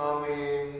ஆமென்.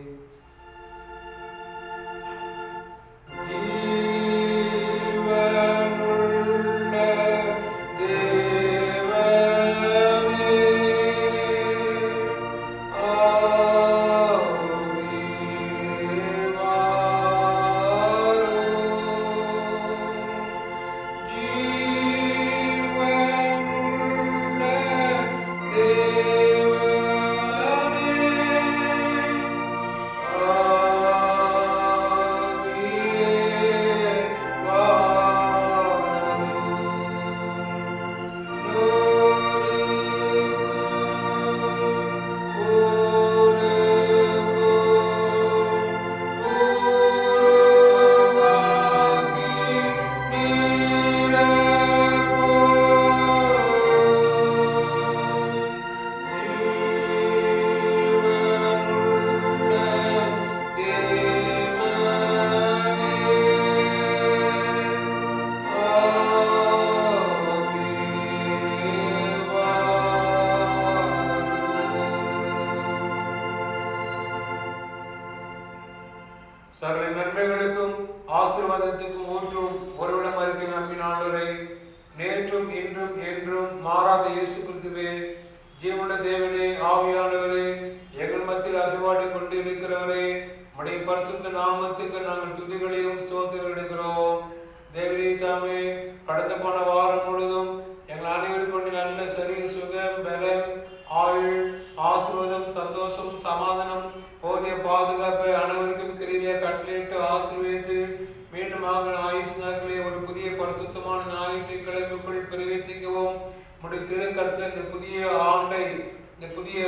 சகல நன்மைகளுக்கும் ஆசீர்வாதத்துக்கும் ஊற்றும் ஒருவிடம் அறிக்கை நம்பின ஆண்டவரை, நேற்றும் இன்றும் என்றும் மாறாத இயேசு கிறிஸ்துவே, ஜீவனுள்ள தேவனே, ஆவியானவரே, எங்கள் மத்தியில் அசைவாடி கொண்டிருக்கிறவரே, உம்முடைய பரிசுத்த நாமத்துக்கு நாங்கள் துதிகளையும் ஸ்தோத்திரம் எடுக்கிறோம். தேவனே தாமே, கடந்து போன வாரம் முழுதும் எங்கள் அனைவருக்கும் நல்ல சரீர சுகம், பலம், ஆயுள், ஆசீர்வாதம், சந்தோஷம், சமாதானம், போதிய பாதுகாப்பை அனைவருக்கும் கிருபையை கட்டளையிட்டு ஆசீர்வதித்து மீண்டும் ஆயுஷ் நாட்களே ஒரு புதிய பரிசுத்தமான ஞாயிற்றுக்கிழமைக்குள் பிரவேசிக்கவும் உடைய திருக்கரத்தில் இந்த புதிய ஆண்டை, இந்த புதிய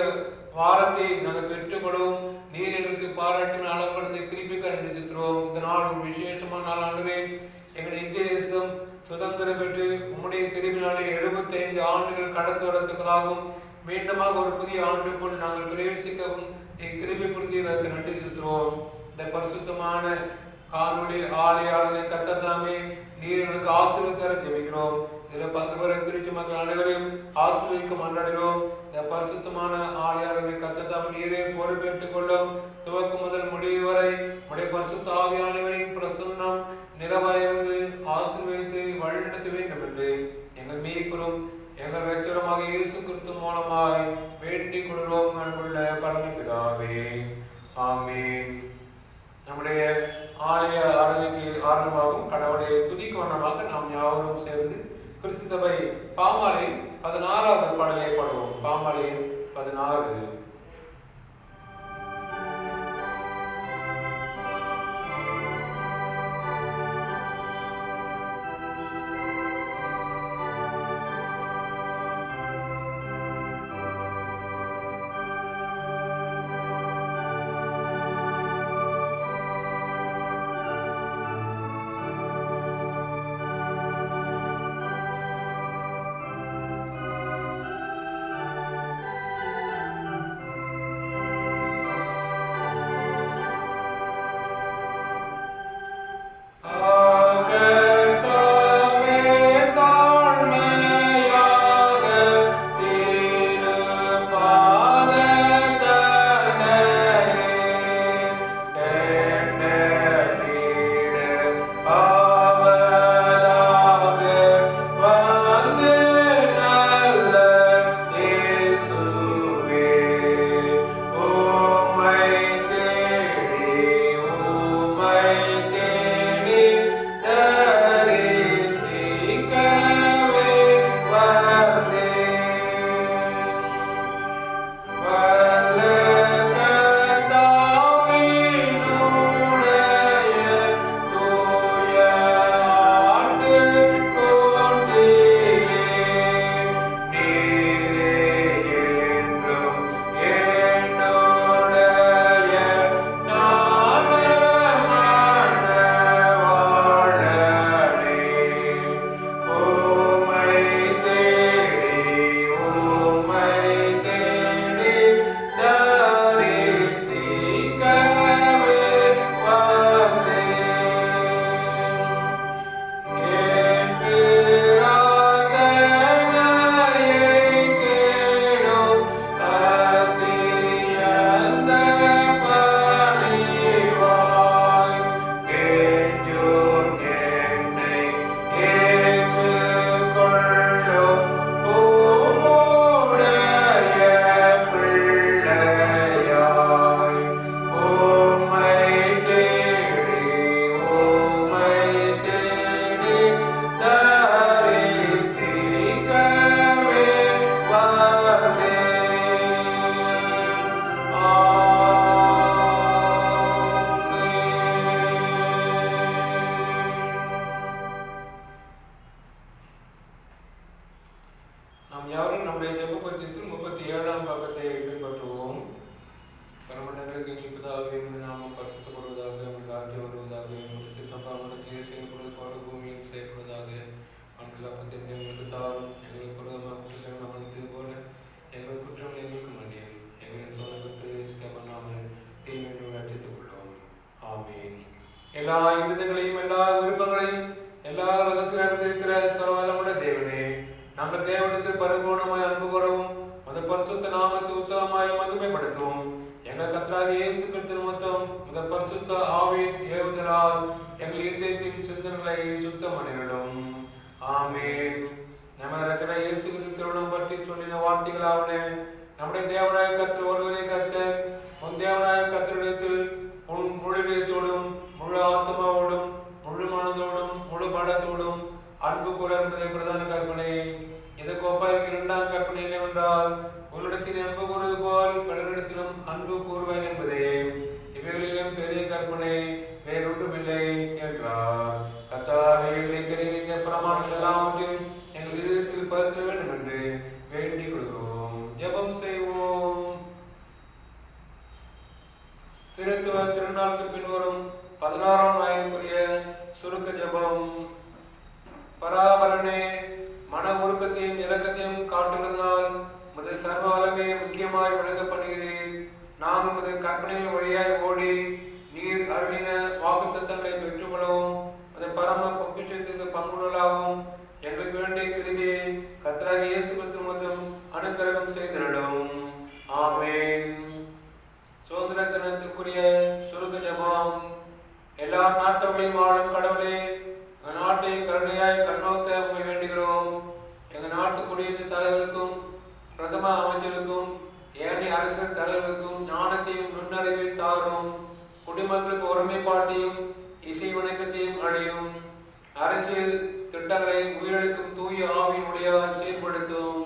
வாரத்தை நாங்கள் பெற்றுக்கொள்ளவும் நீர் எங்களுக்கு பாராட்டின அளப்படுத்த கிருபிக்க நன்றி செலுத்துகிறோம். இந்த நாள் ஒரு விசேஷமான நாள் ஆண்டுகளே. எங்களுடைய இந்திய தேசம் சுதந்திரம் பெற்று உம்முடைய கிருபினாலே 75 ஆண்டுகள் கடந்து வரத்துக்காகவும் மீண்டுமாக ஒரு புதிய ஆண்டுக்குள் நாங்கள் பிரவேசிக்கவும் கிருபை புரிந்ததற்கு நன்றி செலுத்துகிறோம். இந்த பரிசுத்தமான காணொளி ஆலயாளனை கத்ததாமே நீர் எங்களுக்கு ஆசீர்வதிக்க ஜெபிக்கிறோம். இதில் பங்கு பெற திருச்சி மக்கள் அனைவரையும் ஆசீர்வதிக்க மன்றாடுகிறோம். இந்த பரிசுத்தமான ஆலயாளனை கத்ததாமே நீரே பொறுப்பேற்றுக் கொள்ளும். துவக்கம் முதல் முடிவு வரை உடைய பரிசுத்த ஆவியானவரின் பிரசன்னம் நிறைவாயிருந்து ஆசீர்வதித்து வழிநடத்த வேண்டும் என்று எங்கள் மீட்பரும் எங்கள் இரட்சகருமாக இயேசு கிறிஸ்து மூலமாய் வேண்டிக் கொள்கிறோம். அன்புள்ள பரமபிதாவே, ஆமென். நம்முடைய ஆலய ஆராதனைக்கு ஆரம்பமாகும் கடவுளை துதிக்கும் வண்ணமாக நாம் யாவரும் சேர்ந்து கிறிஸ்து சபை பாமாலை 16வது பாடலை பாடுவோம். பாமாலை 16. வருவதாக, உமது நாமம் பரிசுத்தப்படுவதாக, உமது ராஜ்யம் வருவதாக, உமது சித்தம் பரலோகத்திலே செய்யப்படுவது போல பூமியில் செய்யப்படுவதாக. அன்றைய அப்பத்தை எங்களுக்கு தாரும், எங்களுக்கு விரோதமாக குற்றம் செய்தவர்களை மன்னித்தது போல எங்கள் குற்றங்களை எங்களுக்கு மன்னியும், எங்களை சோதனைக்கு பிரவேசிக்க பண்ணாமல் தீமையை ரட்சித்துக் கொள்ளும். ஆமென். எல்லா இருதயங்களையும் எல்லா விருப்பங்களையும் எல்லா ரகசியம் இருக்கிற சர்வவல்லமுள்ள தேவனே, நாங்கள் தேவனிடத்தில் பரிபூர்ணமாய் அன்பு கூறவும் உமது பரிசுத்த நாமத்தை உத்தமமாய் மகிமைப்படுத்துவோம். எங்கள் கர்த்தராகிய இயேசு கிறிஸ்து நிமித்தம் உமது பரிசுத்த ஆவியின் ஏவுதலால் எங்கள் இதயத்தின் சிந்தனைகளை சுத்தம் பண்ணிவிடும். ஆமென். நமது இரட்சகர் இயேசு கிறிஸ்து திருமணம் பற்றி சொல்லின வார்த்தைகளாவன: நம்முடைய தேவனாய கர்த்தர் ஒருவரே கர்த்தர். உன் தேவனாய கர்த்தரிடத்தில் உன் முழு இதயத்தோடும் முழு ஆத்மாவோடும் முழு மனதோடும் முழு பலத்தோடும் அன்பு கூற என்பதை பிரதான கற்பனை. இதற்கு ஒப்பாயிருக்கிற இரண்டாம் கற்பனை என்னவென்றால், உன்னிடத்தில் அன்பு கூறுவது போல் பிறரிடத்திலும் அன்பு கூறுவேன் என்பதே. இவைகளிலும் பெரிய கற்பனை வேறொன்றுமில்லை என்றார். கர்த்தாவே, கிடைக்கிற பிரமாணங்கள் எல்லாவற்றையும் எங்கள் இதயத்தில் பதிக்க வேண்டும் என்று வேண்டிக் கொள்கிறோம். ஜெபம் செய்வோம். திருத்துவ திருநாளுக்கு பின்வரும் 16ஆம் ஞாயிற்குரிய சுருக்க ஜெபம். பராபரனே, மன உருக்கத்தையும் இரக்கத்தையும் காட்டுவதனால் உமது சர்வ வல்லமையை முக்கியமாய் விளங்கப்படுகிறேன். நாம் உமது கற்பனைகள் வழியாய் ஓடி நீர் அருளின வாக்குத்தத்தங்களை பெற்றுக்கொள்ளவும் அது பரம பொக்கிஷத்துக்கு பங்குள்ளலாகவும் எங்களுக்கு வேண்டிய கிருபையை கர்த்தராகிய இயேசு கிறிஸ்து மூலம் அனுக்கிரகம் செய்திடும். ஆமென். சுதந்திர தினத்திற்குரிய சுருக்க ஜெபம். எல்லா நாட்டவர்களையும் வாழும் கடவுளே, எங்கள் நாட்டை கருணையாய் கண்ணோக்க உண்மை வேண்டுகிறோம். எங்கள் நாட்டு குடியரசுத் தலைவருக்கும் பிரதம அமைச்சருக்கும் ஏனைய அரசியல் தலைவருக்கும் ஞானத்தையும் நுண்ணறிவையும் தாரும். குடிமக்களுக்கு ஒருமைப்பாட்டையும் இசை வணக்கத்தையும் அடையும். அரசியல் திட்டங்களை உயிரிழக்கும் தூய ஆவியின் ஒளியால் செயல்படுத்தும்.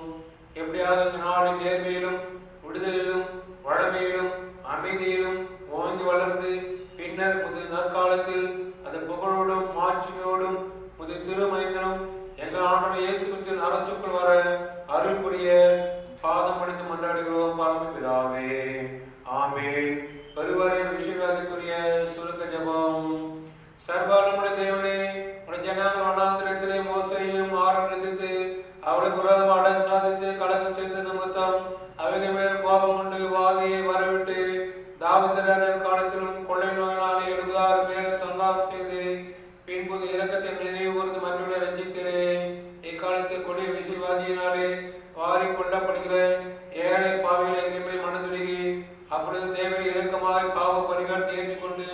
எப்படியாக எங்கள் நாடு நேர்மையிலும் விடுதலிலும் வளமையிலும் அமைதியிலும் ஓங்கி வளர்ந்து பின்னர் முது நற்காலத்தில் அது புகழோடும் மாட்சிமையோடும் முது திருமைந்தனும் எங்கள் ஆண்டவர் இயேசு கிறிஸ்துவின் அரசுக்குள் வர அருள் புரிய பாதம் அடைந்து மன்றாடுகிறோம் பரம பிதாவே. ஆமென். வருவரின் விசுவாசிக்குரிய சுருக்க ஜெபம். சர்வவல்லமுள்ள தேவனே, உடைய ஜனங்கள் வனாந்திரத்திலே மோசையும் ஆரம்பித்து அவளுக்கு விரோதமாக அடம் சாதித்து கலந்து செய்த நிமித்தம் அவைகள் மேல் கோபம் கொண்டு வாதியை வரவிட்டு தாவீதின் காலத்திலும் கொள்ளை நோயினாலே 76 பேரை சங்காரம் செய்து பின்பு இரக்கத்தை நினைவு கூர்ந்து மற்றவர்களை ரஞ்சிக்கிறேன். இக்காலத்தில் கொடிய விசுவாதியினாலே வாரி கொள்ளப்படுகிற ஏழை பாவிகளை எங்கள் மேல் மனதுருகி அப்பொழுது தேவரை இரக்கமாய் பாவ பரிகாரத்தை ஏற்றுக்கொண்டு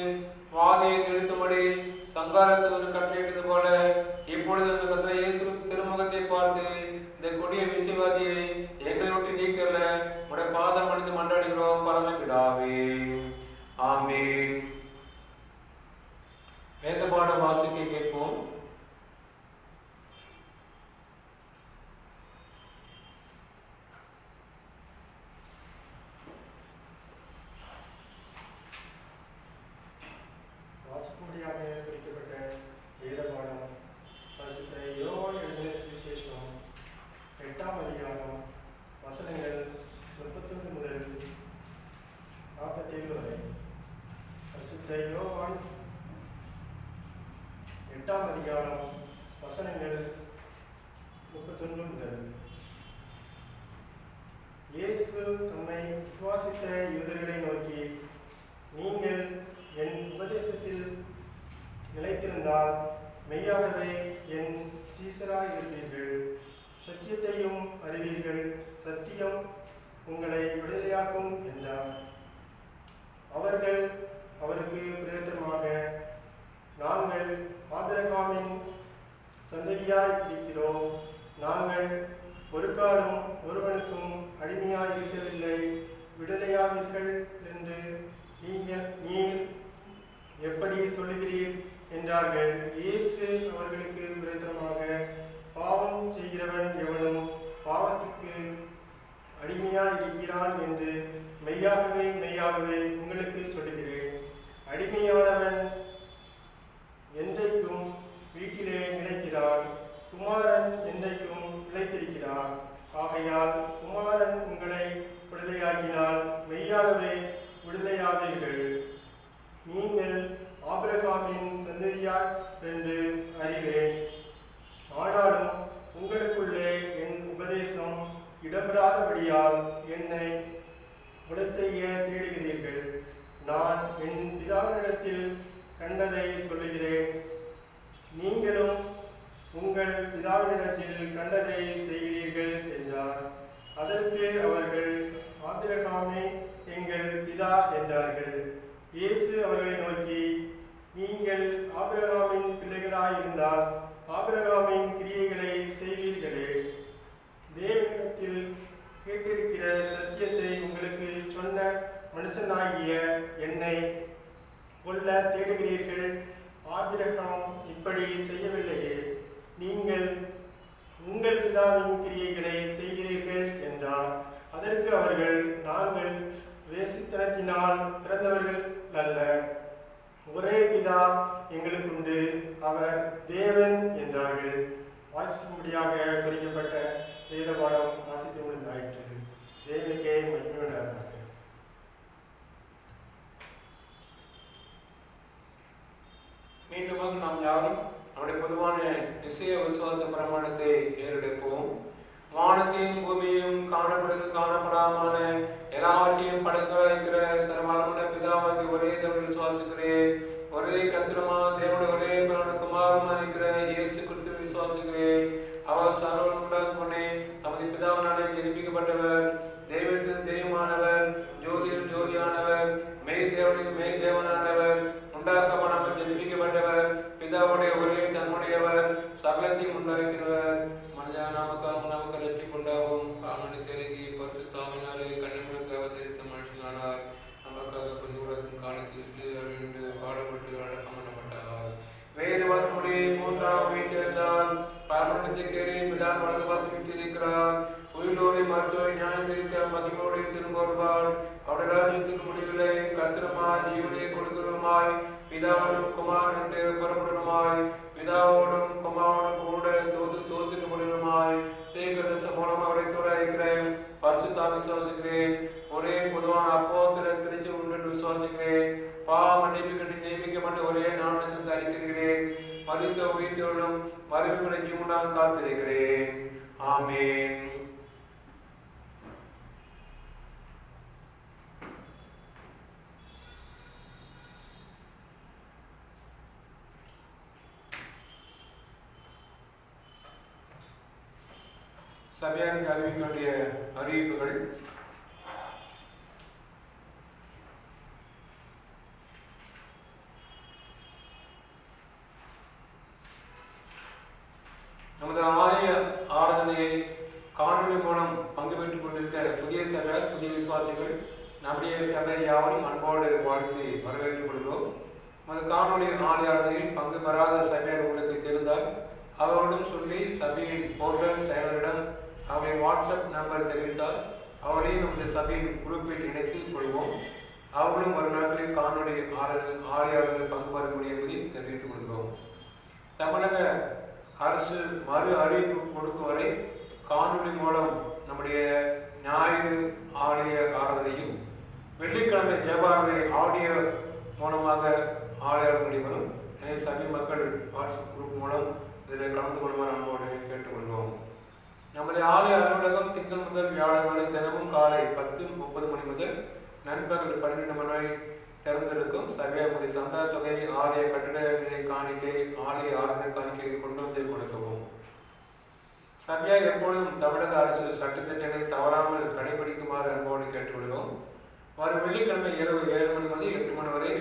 வாதியை நிறுத்தும்படி சங்காரத்துக்கு கட்டளையிட்டது போல இப்பொழுது அந்த கர்த்தர் இயேசு திருமுகத்தை பார்த்து இந்த கொடிய விசுவாதியை எங்களை விட்டு நீக்கல உடைய பாதம் அணிந்து மன்றாடுகிறோம் பரம பிதாவே. ஆமென். வேத பாட வாசிக்க கேட்போம். வாசிக்கும்படியாக குறிக்கப்பட்ட வேத பாடம் பரிசுத்த யோவான் எழுதின சுவிசேஷம் 8ஆம் அதிகாரம் வசனங்கள் 31 முதல் 47 வரை. பரிசுத்த யோவான் 8ஆம் அதிகாரம் வசனங்கள் 31 முதல். இயேசு தம்மை விசுவாசித்த யூதர்களை நோக்கி, நீங்கள் என் உபதேசத்தில் நிலைத்திருந்தால் மெய்யாகவே என் சீசராய் இருப்பீர்கள். சத்தியத்தையும் அறிவீர்கள், சத்தியம் உங்களை விடுதலையாக்கும் என்றார். அவர்கள் அவருக்கு பிரேத்தமாக, நாங்கள் ஆபிரகாமின் சந்ததியாய் இருக்கிறோம். நாங்கள் ஒரு காலம் ஒருவனுக்கும் அடிமையாய் இருக்கவில்லை. விடுதலையாவீர்கள் என்று நீர் எப்படி சொல்லுகிறீர் என்றார்கள். இயேசு அவர்களுக்கு பிரேத்தமாக, பாவம் செய்கிறவன் எவனும் பாவத்துக்கு அடிமையாய் இருக்கிறான் என்று மெய்யாகவே மெய்யாகவே உங்களுக்கு சொல்லுகிறேன். அடிமையானவன் என்றைக்கும் வீட்டிலே நிலைக்கிறான், குமாரன் என்றைக்கும் நிலைத்திருக்கிறார். ஆகையால் குமாரன் உங்களை விடுதலையாக்கினால் மெய்யாகவே நான் என் பிதாவினிடத்தில் கண்டதை சொல்லுகிறேன், நீங்களும் உங்கள் பிதாவினிடத்தில் கண்டதை செய்கிறீர்கள் என்றார். அதற்கு அவர்கள், ஆபிரகாமே எங்கள் பிதா என்றார்கள். இயேசு அவர்களை நோக்கி, நீங்கள் ஆபிரகாமின் பிள்ளைகளாயிருந்தால் ஆபிரகாமின் கிரியைகளை செய்வீர்களே. தேவனிடத்தில் கேட்டிருக்கிற சத்தியத்தை உங்களுக்கு சொன்ன மனுஷனாகிய என்னை கொல்ல தேடுகிறீர்கள். ஆபிரகாம் இப்படி செய்யவில்லையே, நீங்கள் உங்கள் பிதாவின் கிரியைகளை செய்கிறீர்கள் என்றார். அதற்கு அவர்கள், நாங்கள் வேசித்தனத்தினால் பிறந்தவர்கள் அல்ல, ஒரே பிதா எங்களுக்குண்டு, அவர் தேவன் என்றார்கள். வாசிக்கும்படியாக குறிக்கப்பட்ட வேத பாடம் வாசித்து முடிந்தாயிற்று. தேவனுக்கே மகிமை உண்டாதாக. மீண்டும் நாம் யாரும் நம்முடைய பொதுவான நிச்சய விசுவாச பிரமாணத்தை ஏறெடுப்போம். வானத்தையும் பூமியையும் காணப்படாமான எல்லாவற்றையும் படைத்திருக்கிற சர்வவல்லமையுள்ள பிதாவாகிய ஒரே தேவனை விசுவாசிக்கிறேன். ஒரே கர்த்தருமா தேவனுடைய ஒரே குமாரமா இருக்கிற இயேசு கிறிஸ்துவை விசுவாசிக்கிறேன். அவர் சர்வவல்லமையுள்ளவரே, தமது பிதாவினாலே ஜெனிப்பிக்கப்பட்டவர், தெய்வத்தின் தெய்வமானவர், ஜோதியில் ஜோதியானவர், மெய் தேவனில் மெய் தேவனானவர், உண்டாக்கப்படாமல் ஜெனிப்பிக்கப்பட்டவர், பிதாவுடைய ஒரே தன்னுடையவர், சகலத்தையும் உண்டாக்கிறவர், மனிதன் நமக்கு ரட்சிப்பு உண்டாகும் காணொலி தெலுங்கி பரிசுத்தாவினாலே கண்ணிமுழுக்கு அவதரித்த மனுஷனானார். நமக்காக பஞ்சுலகத்தின் காலத்தில் சிறிது பாடப்பட்டு அடக்கம் பண்ணப்பட்டார். வேதவாக்கினுடைய மூன்றாம் வீட்டிருந்தால் பரமண்டத்துக்கேறி பிதான் வலது வாசி விட்டிருக்கிறார். உயிரோரை மருத்துவ நியாயம் இருக்க மகிமோடு திரும்ப வருவார். அவருடைய ராஜ்யத்துக்கு முடிவில்லை. கர்த்தருமா ஜீவனை கொடுக்கிறதுமாய் பிதாவோடும் குமார் என்று புறப்படுமாய் பிதாவோடும் குமாரோடும் கூட தோத்துட்டு முடிவுமாய் தேவதேச மூலம் அவரை தோராயிருக்கிறேன். பரிசுத்தாவி விசுவாசிக்கிறேன். ஒரே பொதுவான அப்போஸ்தலர் திருச்சி உண்டு விசுவாசிக்கிறேன். மன்னிப்பு கண்டு நியமிக்கப்பட்ட ஒரே நாணயத்தை அறிக்கிறேன். மரித்த உயிர்த்தோடும் மறுபடியும் ஜீவனாக காத்திருக்கிறேன். ஆமென். சபையாருக்கு அறிவிக்க வேண்டிய அறிவிப்புகள். நமது ஆலய ஆராதனையை காணொலி மூலம் பங்கு பெற்றுக் கொண்டிருக்க புதிய சபை, புதிய விசுவாசிகள், நம்முடைய சபை யாவரும் அன்போடு வாழ்த்து வரவேற்றுக் கொள்கிறோம். நமது காணொலி ஆலய ஆராதனையில் பங்கு பெறாத சபையார் உங்களுக்கு தெரிந்தால் அவர்களும் சொல்லி சபையின் போர்டல் செயலரிடம் அவருடைய வாட்ஸ்அப் நம்பர் தெரிவித்தால் அவரையும் நமது சபையின் குரூப்பில் இணைத்துக் கொள்வோம். அவர்களும் ஒரு நாட்களில் காணொலி ஆலயாளர்கள் பங்கு பெற முடியும் என்பதையும் தெரிவித்துக் கொள்கிறோம். தமிழக அரசு மறு அறிவிப்பு கொடுக்கும் வரை காணொலி மூலம் நம்முடைய ஞாயிறு ஆலய ஆராதனையும் வெள்ளிக்கிழமை ஜெபாரனை ஆடியோ மூலமாக ஆலயம் நடைபெறும். எனவே சபை மக்கள் வாட்ஸ்அப் குரூப் மூலம் இதில் கலந்து கொள்வார் அன்போடு கேட்டுக்கொள்கிறோம். நமது ஆலய அலுவலகம் திங்கள் முதல் வியாழன் வரை தினமும் காலை 10:30 மணி முதல் நண்பர்கள் 12 மணி வரை திறந்திருக்கும். சபையாருடைய சந்தா தொகை, ஆலய கட்டிட நிலை காணிக்கை, ஆலய ஆராதனை காணிக்கை கொண்டு வந்து கொடுக்கவும். சபையார் எப்பொழுதும் தமிழக அரசு சட்டத்திட்டங்களை தவறாமல் கடைபிடிக்குமாறு அன்போடு கேட்டுக்கொள்கிறோம். வரும் வெள்ளிக்கிழமை இரவு 7 மணி முதல் 8 மணி வரை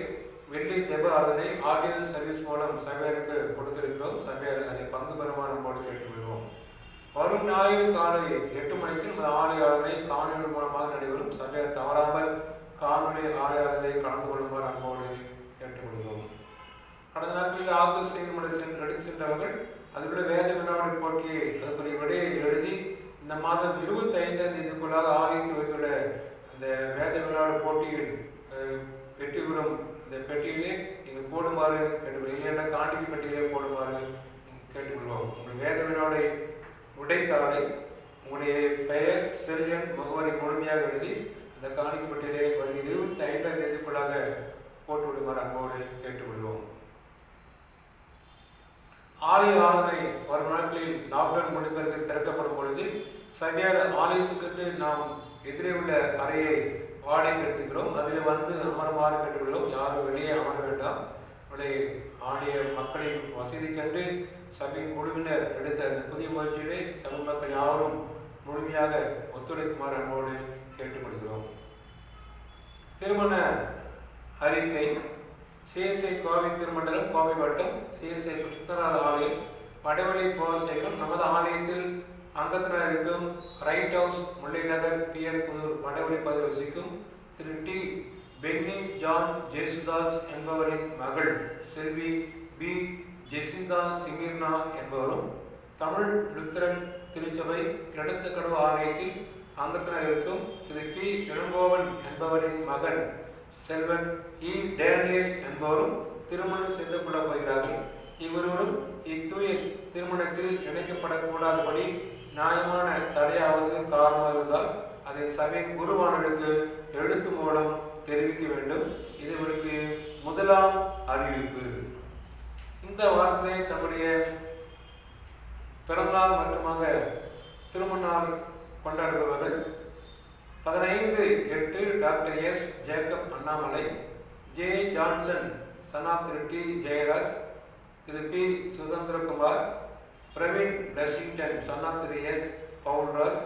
வெள்ளி ஜெப ஆராதனை ஆடியோ சர்வீஸ் மூலம் சபையாருக்கு கொடுத்திருக்கிறோம். சபையார் அதை பங்கு பெறுமாறு அன்போடு கேட்டுக்கொள்கிறோம். வரும் ஞாயிறு காலை 8 மணிக்கு நமது ஆலய ஆராதனை காணொலி மூலமாக நடைபெறும். சபையார் தவறாமல் காணொலி ஆலய ஆராதனை கலந்து கொள்ளுமாறு அன்போடு கேட்டுக்கொள்கிறோம். கடந்த நாட்களில் ஆகஸ்ட் செய்திமுறை எடுத்து சென்றவர்கள் அதுபோல வேத வினாடி போட்டியை அதுக்குரிய விடையை எழுதி இந்த மாதம் 25ஆம் தேதிக்குள்ளாக ஆலயத்தில் வைத்துள்ள அந்த வேத வினாடி போட்டியில் வெற்றி பெறும் இந்த பெட்டியிலே நீங்கள் போடுமாறு கேட்டுக்கொள்வோம். இல்லைன்னா காணிக்கை பெட்டியிலே போடுமாறு கேட்டுக்கொள்வோம். உங்கள் வேத வினாடை உடைத்தாளை உங்களுடைய பெயர், செல்யன், முகவரி முழுமையாக எழுதி அந்த காணிக்கை பெட்டியிலே வருகிற 25ஆம் தேதிக்குள்ளாக போட்டு விடுமாறு அன்போடு கேட்டுக்கொள்வோம். ஆலய ஆராதனை வரும் நாட்களில் லாக்டவுன் முடிப்பிற்கு திறக்கப்படும் பொழுது சபையார் ஆலயத்துக்கு நாம் எதிரே உள்ள அறையை வாடகை எடுத்துக்கிறோம். அதில் வந்து அமரமாறு கேட்டுக்கிறோம். யாரும் வெளியே அமர வேண்டாம். உடைய ஆடிய மக்களின் வசதி கண்டு சபையின் குழுவினர் எடுத்த அந்த புதிய முயற்சியிலே சபை மக்கள் யாரும் முழுமையாக ஒத்துழைக்குமாறு அன்போடு கேட்டுக்கொள்கிறோம். திருமண அறிக்கை. சிஎஸ்ஐ கோவை திருமண்டலம், கோவை வட்டம், சிஎஸ்ஐ கிருஷ்ணராஜ் ஆலயம், வடவழி போசேகம். நமது ஆலயத்தில் அங்கத்தினர் இருக்கும் ரைட் ஹவுஸ், முல்லை நகர், பிஎன் புதூர், வடவழி பகுதியில் வசிக்கும் திரு டி பென்னி ஜான் ஜேசுதாஸ் என்பவரின் மகள் செல்வி பி ஜெசிந்தா சிமிர்னா என்பவரும், தமிழ் லுத்தரன் திருச்சபை கிடத்தக்கடவு ஆலயத்தில் அங்கத்தினர் இருக்கும் திரு பி இளங்கோவன் என்பவரின் மகன் செல்வன் இ டேனியல் என்பவரும் திருமணம் செய்து கொள்ள போகிறார்கள். இவரும் இத்தூய திருமணத்தில் இணைக்கப்படக்கூடாதபடி நியாயமான தடையாவது காரணமாக இருந்தால் அதை சபையின் குருவானருக்கு எழுத்து மூலம் தெரிவிக்க வேண்டும். இது இவருக்கு முதலாம் அறிவிப்பு. இந்த வாரத்திலே தம்முடைய பிறந்தநாள் மட்டுமாக திருமண நாள் கொண்டாடுபவர்கள் 15/8 doctor S Jacob Annamalai, J Johnson son of Thiru T Jeyaraj, Thiru P Suthanthirakumar, Praveen Lexington son of Thiru S Paulraj,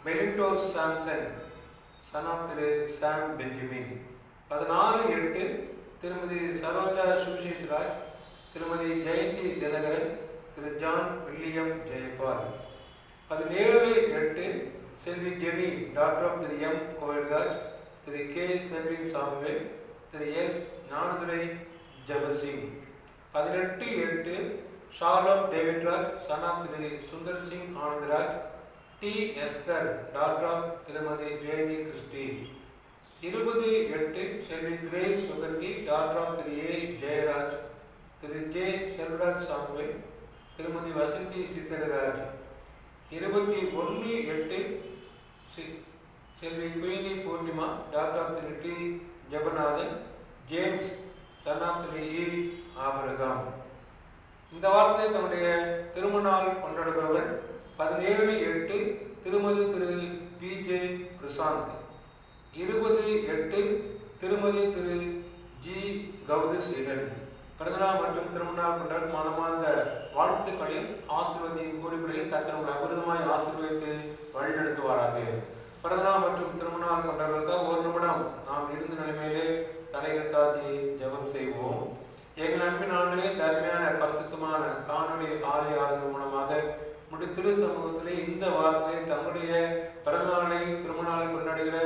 Melinda Samson son of Thiru Sam Benjamin. 16/8 Thirumathi Saroja Suviseshraj, Thirumathi Jayanthi Dhinakaran, Thiru John William Jeyapal. 17/8 Selvi Jenny daughter of Thiru M Kovilraj, Thiru K Selvin Samuel, Thiru S Gnanadurai Jabasingh. 18/8 Shalom Davidraj son of Thiru Sundar Singh Anandaraj, D Esther daughter of Thirumathi Veni Christy. 20/8 Selvi Grace Suganthi daughter of Thiru A Jeyaraj, Thiru J Selvaraj Samuel, Thirumathi Vasanthi Chitharaj. 21/8 Selvi Queenie Poornima daughter of Thiru T Jebanathan, James son of Thiru E Abraham. இந்த வாரத்தில் தன்னுடைய திருமண நாள் கொண்டாடுபவர் 17/8 திருமதி திரு B J Prashanth. 20/8 திருமதி திரு G கௌதசீலன். பிறந்தநாள் மற்றும் திருமணநாள் கொண்டாடும் மனமார்ந்த வாழ்த்துக்களையும் ஆசீர்வாதத்தையும் கூறிக்கொள்ளையும் கர்த்தர் அபரிதமாய் ஆசீர்வதித்து வழிநடத்துவாராக. பிறந்தநாள் மற்றும் திருமணநாள் கொண்டாடுவதற்காக ஒரு நிமிடம் நாம் இருந்த நிலைமையிலே தலைகள் தாத்தி ஜெபம் செய்வோம். எங்கள் அன்பின் ஆண்டிலே தர்மையான பரிசுத்தமான காணொலி ஆலய ஆளுநர் மூலமாக திரு சமூகத்திலே இந்த வாரத்திலே தம்முடைய பிறந்தநாளை திருமணநாளை கொண்டாடுகிற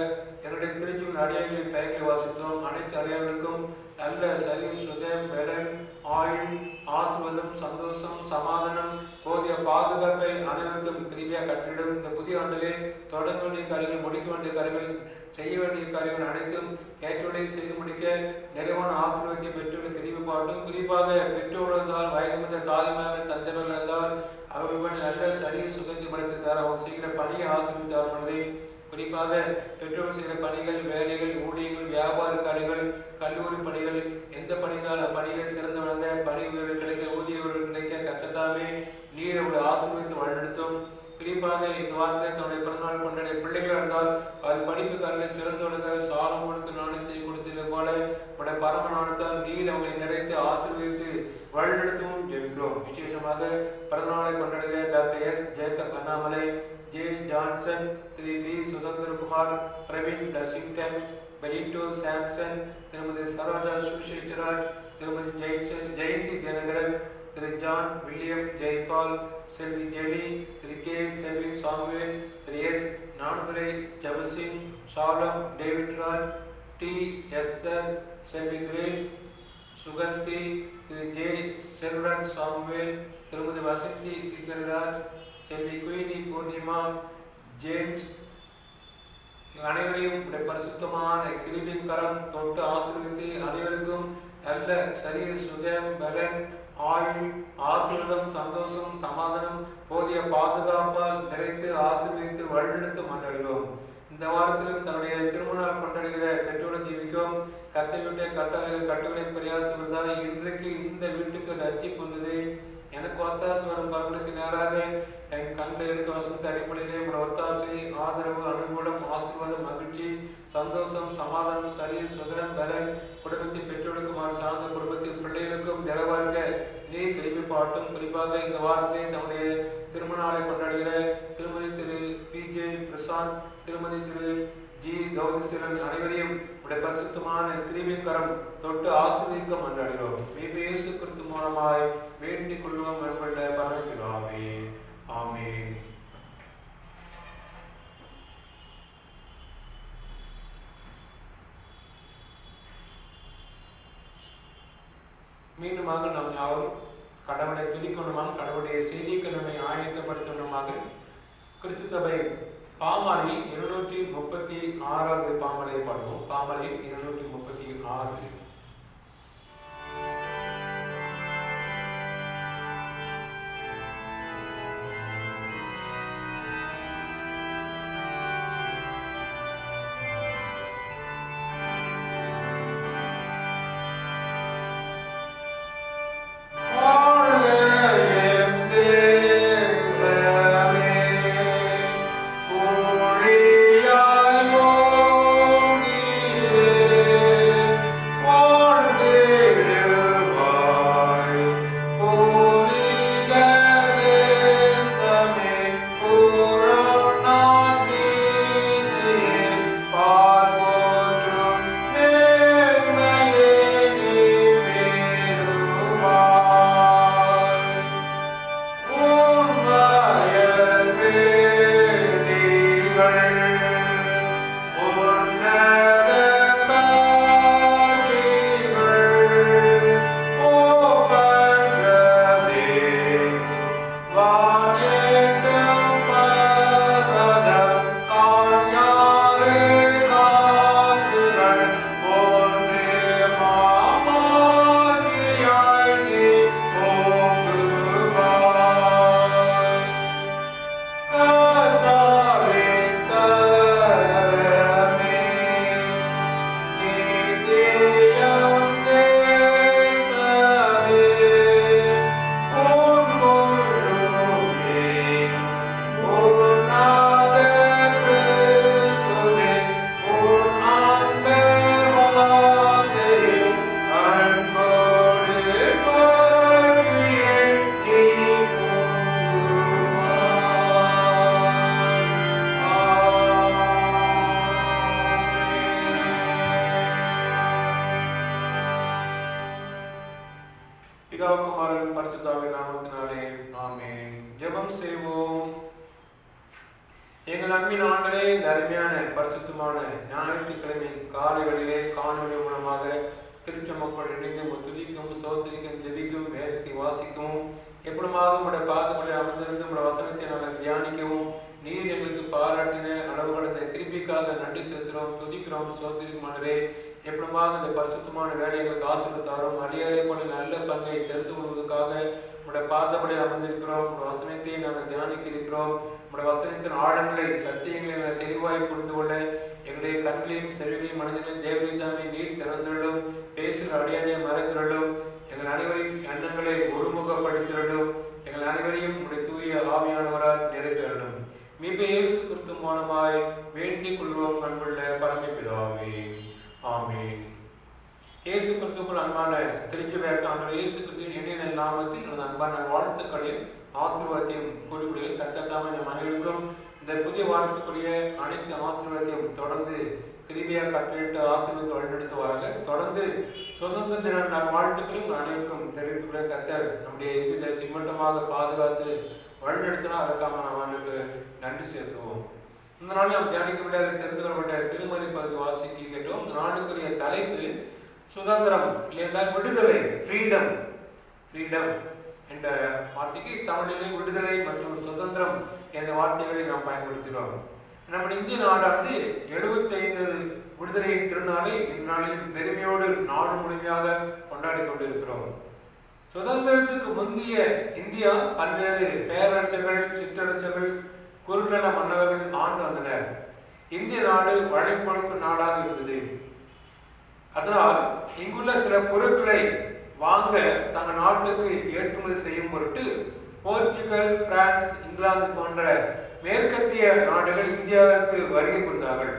என்னுடைய திருச்சியின் அடியார்களின் பெயர்களை வாசித்தோம். அனைத்து அடியார்களுக்கும் நல்ல சரி சுகம் பலன் ஆயுள் ஆசீர்வாதம் சந்தோஷம் சமாதானம் போதிய பாதுகாப்பை அனைவருக்கும் கிருபையா கற்றிடும். இந்த புதிய ஆண்டிலே தொடங்க வேண்டிய காரியங்கள், முடிக்க வேண்டிய காரியங்கள், செய்ய வேண்டிய காரியங்கள் அனைத்தும் ஏற்றோடையை செய்து முடிக்க நிறைவான ஆசீர்வாதத்தை பெற்றோரை கிருபை பாட்டும். குறிப்பாக பெற்றோர் இருந்தால் வயது முதிர்ந்த தாய்மார்கள் தந்தைகள் இருந்தால் அவர்கள் நல்ல சரிய சுகத்தை படைத்து தர அவங்க செய்கிற பணியை ஆசீர்வதித்தார் மனதை. குறிப்பாக பெற்றோர் செய்கிற பணிகள், வேலைகள், ஊழியர்கள், வியாபார காரியங்கள், கல்லூரி பணிகள், எந்த பணிகள் பணிகளை சிறந்து வழங்க, பணி உயர்வு கிடைக்க, ஊதிய உயர்வு கிடைக்க கற்றதாமே நீர் அவளை ஆசீர்வதித்து வழிநடத்தும். குறிப்பாக இந்த வாரத்தில் தன்னுடைய பிறந்தநாள் கொண்டாடிய பிள்ளைகள் இருந்தால் அது படிப்பு காரில் சிறந்து வழங்க சாலமோனுக்கு நாணயத்தை கொடுத்தது போல உடைய பரம நாணத்தால் நீர் அவங்களை நிறைத்து ஆசீர்வதித்து வழிநடத்தவும் ஜெபிக்கிறோம். விசேஷமாக பிறந்தநாளை கொண்டாடுகிற doctor S Jacob Annamalai, J Johnson, Thiru P Suthanthirakumar, Praveen Lexington, Belinda Samson, Thirumathi Saroja Suviseshraj, Thirumathi Jayanthi Dhinakaran, Thiru John William Jeyapal, Selvi Jenny, Thiru K Selvin Samuel, Thiru S Gnanadurai Jabasingh, Shalom Davidraj, T Esther, Selvi Grace Suganthi, Thiru J Selvaraj Samuel, Thirumathi Vasanthi Chitharaj, Selvi Queenie Poornima, James அனைவரையும் பரிசுத்தமான கிருபையின் கரம் தொட்டு ஆசீர்வதித்து அனைவருக்கும் நல்ல சரீர சுகம் பலன் ஆயுள் ஆசீர்வாதம் சந்தோஷம் சமாதானம் போதிய பாதுகாப்பால் நிறைத்து ஆசீர்வதித்து வழிநடத்த மாட்டாடுகிறோம். இந்த வாரத்திலும் தன்னுடைய திருமணம் கொண்டாடுகிற பெற்றோரை ஜீவிக்கும் கத்தை விட்ட கட்டளைகள் கட்டுகளை பிரயாசம் இன்றைக்கு இந்த வீட்டுக்கு ரட்சிப்பு வந்தது. எனக்கு ஒத்தாசை வரும் பலனுக்கு நேராக என் கண்களை எடுக்க வசந்த அடிப்படையிலே உங்களோட ஒத்தாசை, ஆதரவு, அனுகூலம், ஆசீர்வாதம், மகிழ்ச்சி, சந்தோஷம், சமாதானம், சரி, சுதரம், பலன் குடும்பத்தில் பெற்றோருக்கும் சார்ந்த குடும்பத்தில் பிள்ளைகளுக்கும் நிலவார்க்க நீர் கிளம்பி பாட்டும். குறிப்பாக இந்த வாரத்திலே தம்முடைய திருமண நாளை கொண்டாடுகிற திருமதி திரு PJ பிரசாந்த், திருமதி திரு G கௌதசீலன் அனைவரையும் உடைய பரிசுத்தமான கிருபையின் கரம் தொட்டு ஆசீர்வதிக்க மன்றாடுகிறோம். இயேசு கிறிஸ்து மூலமாய் வேண்டிக் கொள்வோம் என்பதை பரமபிதாவே. ஆமென். மீண்டுமாக நாம் யாரும் கடவுளை துதிக்கணுமாக, கடவுளுடைய செய்திக்கு நம்மை ஆயத்தப்படுத்தணுமாக கிறிஸ்து சபை பாமாலை 236வது பாமலை பாடுவோம். பாமலை 236. பிதாகுமாரன் பரிசுத்தாவின் நாமத்தினாலே ஆமென். ஜெபம் செய்வோம். எங்கள் அன்பின் ஆண்டவரே, இந்த அருமையான பரிசுத்தமான ஞாயிற்றுக்கிழமை காலைகளிலே காணொலி மூலமாக திருச்ச மக்கள் இணைந்து துதிக்கவும் சோதரிக்கும் ஜெபிக்கவும் வேதத்தை வாசிக்கவும் எப்படிமாக உடைய பாதங்களை அமர்ந்திருந்து உடைய வசனத்தை நாங்கள் தியானிக்கவும் நீர் எங்களுக்கு பாராட்டின அளவுகள் இந்த கிருபிக்காக நன்றி செலுத்துகிறோம், துதிக்கிறோம், சோதரிக்கும் ஆண்டவரே. எப்படிமாக இந்த பரிசுத்தமான வேலையை எங்களுக்கு ஆசீர்வதித்தாரும் அடியாரை போல நல்ல பங்கை தெரிந்து கொள்வதற்காக உடைய பாதப்படி அமர்ந்திருக்கிறோம். உடைய வசனத்தை நாங்கள் தியானிக்க இருக்கிறோம். உடைய வசனத்தின் ஆழங்களை சத்தியங்களை நாங்கள் தெளிவாய் புரிந்து கொள்ள எங்களுடைய கண்களையும் செவிகளையும் மனதிலையும் தேவதைத்தாமே நீர் திறந்துள்ளும், பேசுகிற அடியாரையை மறைத்துள்ளும், எங்கள் அனைவரின் எண்ணங்களை ஒருமுகப்படுத்தியுள்ளும், எங்கள் அனைவரையும் உடைய தூய ஆவியானவரால் நிறைவேறலும். மீண்டும் இயேசு கிறிஸ்து மூலமாய் வேண்டிக் கொள்வோம் அன்புள்ள பரமபிதாவே. ஆமென். இயேசு கிறிஸ்துவுக்குள் அன்பான திருச்சபையார் இயேசு கிறிஸ்துவின் இணைய நாமத்தில் எனது அன்பான வாழ்த்துக்களையும் ஆசீர்வாதத்தையும் கூறிக்கூடிய கர்த்தர் நம் அனைவருக்கும் இந்த புதிய வாரத்துக்குரிய அனைத்து ஆசீர்வாதத்தையும் தொடர்ந்து கிருபையாக கட்டளையிட்டு ஆசீர்வாதத்தை வழிநடத்து வராங்க. தொடர்ந்து சுதந்திர தின நம் வாழ்த்துக்களையும் அனைவருக்கும் தெரிவித்துள்ள கர்த்தர் நம்முடைய இந்திய தேசம் மட்டுமாக பாதுகாத்து வழிநடத்தினா அதற்காக நாம் அவனுக்கு நன்றி செலுத்துவோம். இந்த நாள் நாம் தியானிக்க முடியாத தெரிந்து கொள்ளப்பட்ட திருமதி பகுதி வாசிக்க கேட்டோம். இந்த நாளுக்குரிய தலைப்பு சுதந்திரம் இல்லையா, விடுதலை, ஃப்ரீடம். ஃப்ரீடம் என்ற வார்த்தைக்கு தமிழிலே விடுதலை மற்றும் சுதந்திரம் என்ற வார்த்தைகளை நாம் பயன்படுத்துகிறோம். நம்ம இந்திய நாடானது 75 விடுதலை திருநாளை இந்நாளில் பெருமையோடு நாடு முழுமையாக கொண்டாடி கொண்டிருக்கிறோம். சுதந்திரத்துக்கு முந்தைய இந்தியா பல்வேறு பேரரசுகள், சிற்றரசுகள், குறுநல மன்னவர்கள் ஆண்டு வந்தனர். இந்திய நாடு வளைப்பொழுக்கு நாடாக இருந்தது. அதனால் இங்குள்ள சில பொருட்களை வாங்க தங்கள் நாட்டுக்கு ஏற்றுமதி செய்யும் பொருட்டு போர்ச்சுகல், பிரான்ஸ், இங்கிலாந்து போன்ற மேற்கத்திய நாடுகள் இந்தியாவிற்கு வருகை புரிந்தார்கள்.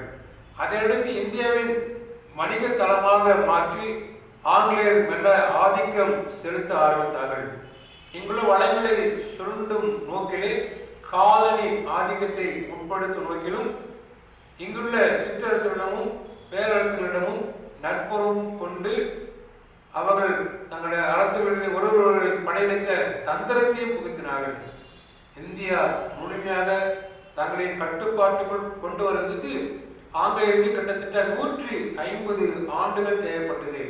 அதையடுத்து இந்தியாவின் வணிக தளமாக மாற்றி ஆங்கிலேயர் மெல்ல ஆதிக்கம் செலுத்த ஆரம்பித்தார்கள். இங்குள்ள வளங்களை சுருண்டும் நோக்கிலே காலனி ஆதிக்கத்தை உட்படுத்தும் நோக்கிலும் இங்குள்ள சிற்றரசுகளிடமும் பேரரசுகளிடமும் நட்புறவு கொண்டு அவர்கள் தங்களுடைய அரசுகளில் ஒருவரை படையெடுக்க தந்திரத்தையும் புகுத்தினார்கள். இந்தியா முழுமையாக தங்களின் கட்டுப்பாட்டுக்குள் கொண்டு வருவதற்கு ஆங்கிலேயருக்கு கிட்டத்தட்ட 150 ஆண்டுகள் தேவைப்பட்டது.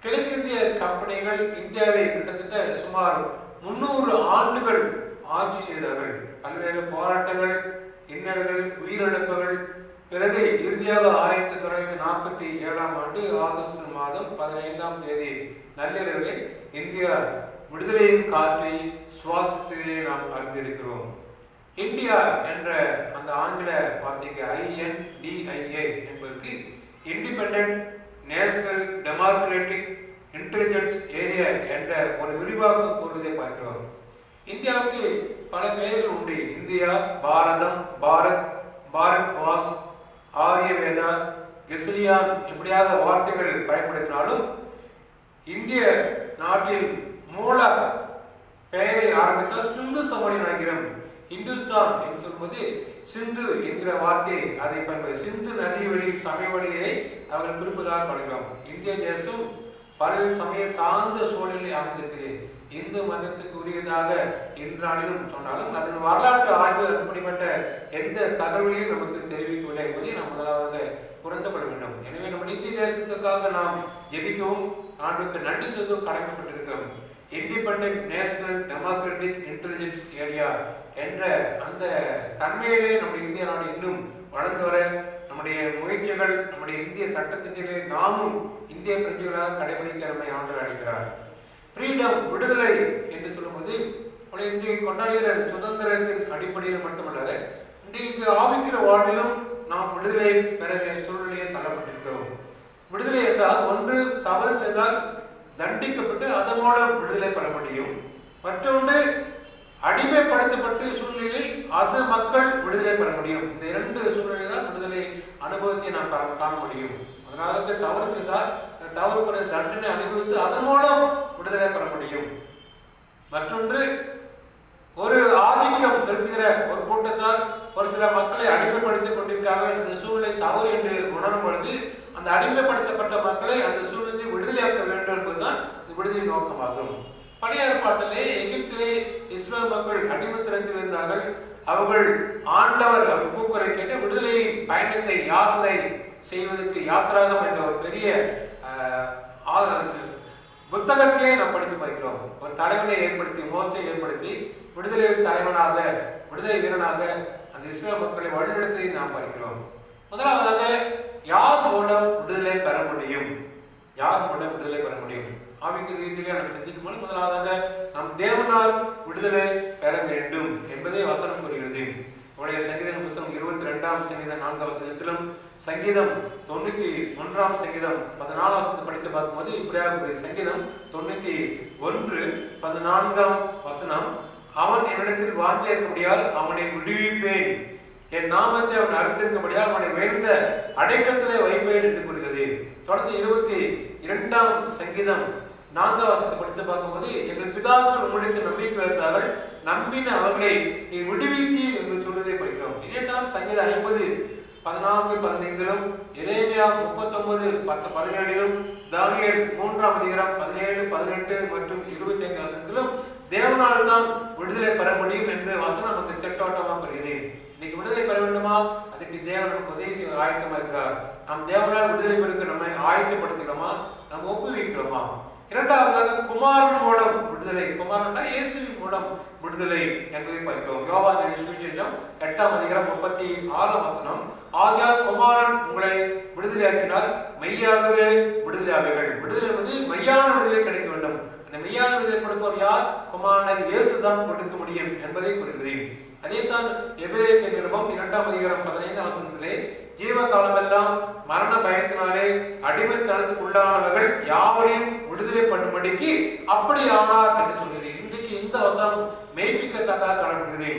கிழக்கிந்திய கம்பெனிகள் இந்தியாவை கிட்டத்தட்ட சுமார் 300 ஆண்டுகள் ஆட்சி செய்தார்கள். பல்வேறு போராட்டங்கள், இன்னல்கள், உயிரிழப்புகள் பிறகு இறுதியாக 1947ஆம் ஆண்டு ஆகஸ்ட் மாதம் 15ஆம் தேதி நள்ளிரவில் இந்தியா விடுதலையின் காற்றை சுவாசித்ததை நாம் அறிந்திருக்கிறோம். இந்தியா என்ற அந்த ஆங்கில வார்த்தைக்கு INDIA என்பதற்கு independent national democratic intelligence area என்ற ஒரு விரிவாக்கம் கூறுவதை பார்க்கிறோம். இந்தியாவுக்கு பல பெயர்கள் உண்டு. இந்தியா, பாரதம், பாரத், பாரத் வாஸ், ஆரியவேதா, கெசிலியான் இப்படியாக வார்த்தைகள் பயன்படுத்தினாலும் இந்திய நாட்டின் மூல பெயரை ஆரம்பித்தால் சிந்து சமவெளி நகரம், இந்துஸ்தான் என்று சொல்லும்போது சிந்து என்கிற வார்த்தை அதை பயன்படுத்தி சிந்து நதி வழி சமவெளியை அவர்கள் குறிப்பதாக பார்க்கிறோம். இந்திய தேசம் பல சமய சார்ந்த சூழலை அமைந்திருக்கிறது. இந்து மதத்துக்கு உரியதாக என்றாலும் சொன்னாலும் அதன் வரலாற்று ஆய்வு அப்படிப்பட்ட எந்த தகவலையும் நமக்கு தெரிவிக்கவில்லை என்பதை நாம் முதலாவது புரிந்து கொள்ள வேண்டும். எனவே நம்ம இந்திய தேசத்துக்காக நாம் ஜெபிக்கவும் ஆண்டுக்கு நன்றி செலுத்தவும் கடமைப்பட்டிருக்கிறோம். Independent national democratic intelligence area என்ற அந்த தன்மையிலே நம்முடைய இந்திய நாடு இன்னும் வளர்ந்து வர நம்முடைய முயற்சிகள், நம்முடைய இந்திய சட்டத்திட்டங்களை நாமும் இந்திய பிரஜைகளாக கடைபிடிக்க நம்மை ஆண்டு அழைக்கிறார். ஃப்ரீடம், விடுதலை என்று சொல்லும்போது இன்றைக்கு கொண்டாடுகிற சுதந்திரத்தின் அடிப்படையில் மட்டுமல்ல, இன்றைக்கு ஆவிக்கிற வாழ்விலும் நாம் விடுதலை பெற சூழ்நிலையை தள்ளப்பட்டிருக்கிறோம். விடுதலை என்றால் ஒன்று தவறு செய்தால் தண்டிக்கப்பட்டு அதன் மூலம் விடுதலை பெற முடியும். மற்றொன்று அடிமைப்படுத்தப்பட்டு சூழ்நிலையில் அது மக்கள் விடுதலை பெற முடியும். இந்த 2 சூழ்நிலைதான் விடுதலை அனுபவத்தை நாம் காண முடியும். அதனால தவறு செய்தால் தவறுக்குரிய தண்டனை அனுபவித்து அதன் மூலம் விடுதலை பெற முடியும். மற்றொன்று ஒரு ஆதிக்கம் செலுத்துகிற ஒரு கூட்டத்தால் ஒரு சில மக்களை அடிமைப்படுத்திக் கொண்டிருக்காங்க. இந்த சூழ்நிலை தவறு என்று உணரும் பொழுது அந்த அடிமைப்படுத்தப்பட்ட மக்களை அந்த சூழ்நிலை விடுதலையாக்க வேண்டும் என்பதுதான் இந்த விடுதலை நோக்கமாகும். பழைய ஏற்பாட்டிலே எகிப்திலே இஸ்ரேல் மக்கள் அடிமைத்தனத்தில் இருந்தார்கள். அவர்கள் ஆண்டவர் கூக்குரலை கேட்டு விடுதலை பயணத்தை யாத்திரை செய்வதற்கு யாத்திராகம் என்ற ஒரு பெரிய புத்தகத்திலே நாம் படித்து பார்க்கிறோம். ஒரு தலைவனை ஏற்படுத்தி, மோசை ஏற்படுத்தி விடுதலை தலைவனாக, விடுதலை வீரனாக அந்த இஸ்ரேல் மக்களை வழிநடத்தி நாம் பார்க்கிறோம். முதலாவதாக யார் மூலம் விடுதலை பெற முடியும்? யார் மூலம் விடுதலை பெற முடியும்? ஆவிக்கு ரீதியிலே நாம் சிந்திக்கும் போது முதலாவதாக நாம் தேவனால் விடுதலை பெற வேண்டும் என்பதை வசனம் கூறுகிறது. உடைய சங்கீத புத்தகம் 22ஆம் சங்கீதம் 4ஆம் வசனத்திலும் சங்கீதம் 91ஆம் சங்கீதம் 14ஆம் வசனத்தை படித்து பார்க்கும்போது இப்படியாக சங்கீதம் 91:14 வசனம், அவன் என்னிடத்தில் வாஞ்சியிருக்கபடியால் அவனை விடுவிப்பேன், என் நாமத்தை அவன் அறிந்திருக்கபடியால் அவனை உயர்ந்த அடைக்கலத்திலே வைப்பேன் என்று கூறுகிறது. தொடர்ந்து 22ஆம் சங்கீதம் 4ஆம் வசனத்தை படித்து பார்க்கும்போது, எங்கள் பிதாக்கள் உம்மிடத்தில் நம்பிக்கை வைத்தார்கள், நம்பின அவர்களை நீ விடுவித்தி என்று சொல்வதை படிக்கிறோம். இதேதான் சங்கீதம் 50:14-15 எரேமியா 39:10-17 தானியேல் 3ஆம் அதிகாரம் 17, 18 மற்றும் 25 வசனத்திலும் தேவனால் தான் விடுதலை பெற முடியும் என்று வசனம் நமக்கு திட்டவட்டமாக பெறுகிறது. இன்னைக்கு விடுதலை பெற வேண்டுமா? அதுக்கு தேவன் நமக்கு உதவி செய்ய ஆயத்தமாக இருக்கிறார். நாம் தேவனால் விடுதலை பெறுக்க நம்மை ஆயத்தப்படுத்துகிறோமா? நாம் ஒப்புவிக்கிறோமா? இரண்டாவதாக குமாரன் மூலம் விடுதலை. குமாரன் இயேசுவின் மூலம் விடுதலை என்பதை பார்க்கிறோம். யோவான் சுவிசேஷம் 8ஆம் அதிகாரம் 36ஆம் வசனம், ஆகையால் குமாரன் உங்களை விடுதலையாக்கினால் மெய்யாகவே விடுதலையாவீர்கள். விடுதலை என்பது மெய்யான விடுதலை கிடைக்க வேண்டும். அந்த மெய்யான விடுதலை கொடுப்பவர் யார்? குமாரனாகிய இயேசுதான் கொடுக்க முடியும் என்பதை கூறுகிறது. அதேதான் எபிரேயர் நிருபம் 2ஆம் அதிகாரம் 15ஆம் வசனத்திலே ஜீவ காலமெல்லாம் மரண பயத்தினாலே அடிமைத்தனத்துக்கு உள்ளானவர்கள் யாவரையும் விடுதலை பண்ணும்படிக்கு அப்படி ஆனார் என்று சொல்கிறது. இன்றைக்கு இந்த வசனம் மெய்ப்பிக்கத்தக்கதாக காணப்படுகிறது.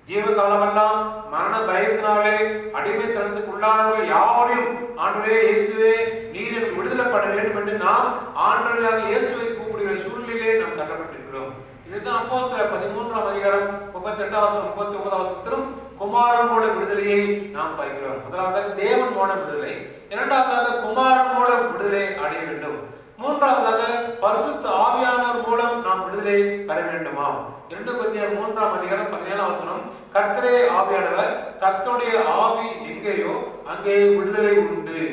ஜீவ காலமெல்லாம் மரண பயத்தினாலே அடிமைத்தனத்துக்கு உள்ளானவர்கள் யாவரையும் ஆண்டவரே இயேசுவே நீர் எனக்கு விடுதலை பண்ண வேண்டும் என்று நாம் ஆண்டவராக இயேசுவை கூப்பிடுகிற சூழ்நிலையிலே நாம் தள்ளப்பட்டிருக்கிறோம். இதுதான் அப்போஸ்தலர் 13ஆம் அதிகாரம் 38ஆம் 39ஆம் வசனத்திலும் குமாரன் மூலம் விடுதலையை நாம் பார்க்கிறோம். முதலாவதாக தேவன் மூலம் விடுதலை, இரண்டாவதாக குமாரன் மூலம் விடுதலை அடைய வேண்டும், மூன்றாவதாக பரிசுத்த ஆவியானவர் மூலம் நாம் விடுதலை பெற வேண்டுமாம். 2 கொரிந்தியர் 3ஆம் அதிகாரம் 17ஆம் வசனம், கர்த்தரே ஆவியானவர், கர்த்தருடைய ஆவி எங்கேயோ அங்கே விடுதலை உண்டு.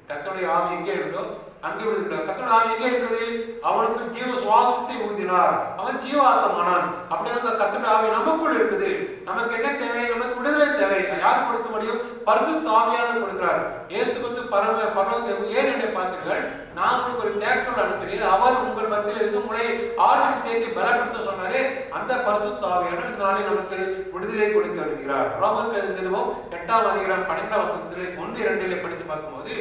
கர்த்தருடைய ஆவி எங்கே உண்டோ அங்கே விடுதலை. கர்த்தருடைய ஆவி எங்கே இருக்குது? அவனுக்கு ஜீவ சுவாசத்தை ஊதினார், அவன் ஜீவாத்மானான். அப்படின்னா அந்த கர்த்தருடைய ஆவி நமக்குள் இருக்குது. நமக்கு என்ன தேவை? நமக்கு விடுதலை தேவை. யார் கொடுக்க முடியும்? பரிசுத்த ஆவியானவர் கொடுக்கிறார். இயேசு கிறிஸ்து பரலோகத்தில் ஏன் என்னை பார்த்தீர்கள்? நான் உங்களுக்கு ஒரு தேற்றோடு அனுப்பினேன், அவர் உங்கள் மத்தியில் இருந்து உங்களை ஆற்றி தேக்கி பலப்படுத்த சொன்னாரே, அந்த பரிசுத்த ஆவியானவர் இந்த நாளில் நமக்கு விடுதலை கொடுக்க வருகிறார். ரோமர் நிருபம் 8ஆம் அதிகாரம் 12ஆம் வசனத்திலே 1-2 படித்து பார்க்கும்போது,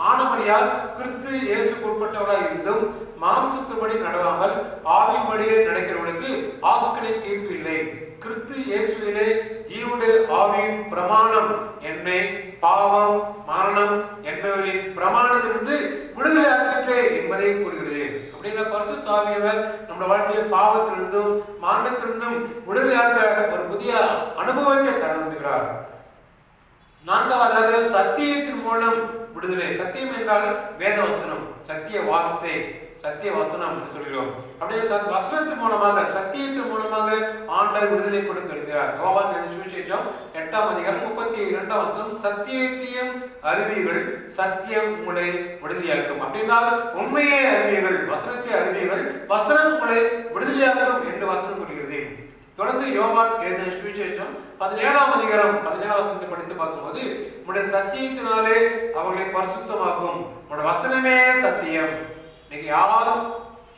ஆனபடியால் கிறிஸ்து இயேசுக்கு உட்பட்டவராய் இருந்தும் மாம்சத்துபடி நடவாமல் ஆவியின்படியே நடக்கிறவர்களுக்கு ஆக்கினை தீர்ப்பு இல்லை. கிறிஸ்து இயேசுவிலே ஜீவனுடைய ஆவியின் பிரமாணம் என்னை பாவம் மரணம் என்பவர்களின் பிரமாணத்திலிருந்து விடுதலை ஆக்கிற்றே என்பதை கூறுகிறது. அப்படின்னா பரிசுத்த ஆவியானவர் நம்முடைய வாழ்க்கையை பாவத்திலிருந்தும் மரணத்திலிருந்தும் விடுதலையாக்க ஒரு புதிய அனுபவத்தை தர விடுகிறார். நான்காவதாக சத்தியத்தின் மூலம் விடுதலை. சத்தியம் என்றால் வேத வசனம், சத்திய வார்த்தை, சத்திய வசனம் என்று சொல்கிறோம். அப்படியே வசனத்தின் மூலமாக சத்தியத்தின் மூலமாக ஆண்டவர் விடுதலை கொடுக்க இருக்கிறார். யோவான் சுவிசேஷம் 8ஆம் அதிகாரம் 32ஆம் வசனம், சத்தியத்தையும் அறிவீர்கள், சத்தியம் உங்களை விடுதலையாக்கும். அப்படின்னா உண்மையே அறிவீர்கள், வசனத்தை அறிவீர்கள், வசனம் உங்களை விடுதலையாக்கும் என்று வசனம் கூறுகிறது. தொடர்ந்து யோவான் எழுதின சுவிசேஷம் 17ஆம் அதிகாரம் 17ஆம் வசனத்தை படித்து பார்க்கும்போது, உங்களுடைய சத்தியத்தினாலே அவர்களை பரிசுத்தமாக்கும், உங்களுடைய வசனமே சத்தியம். இன்னைக்கு யாரும்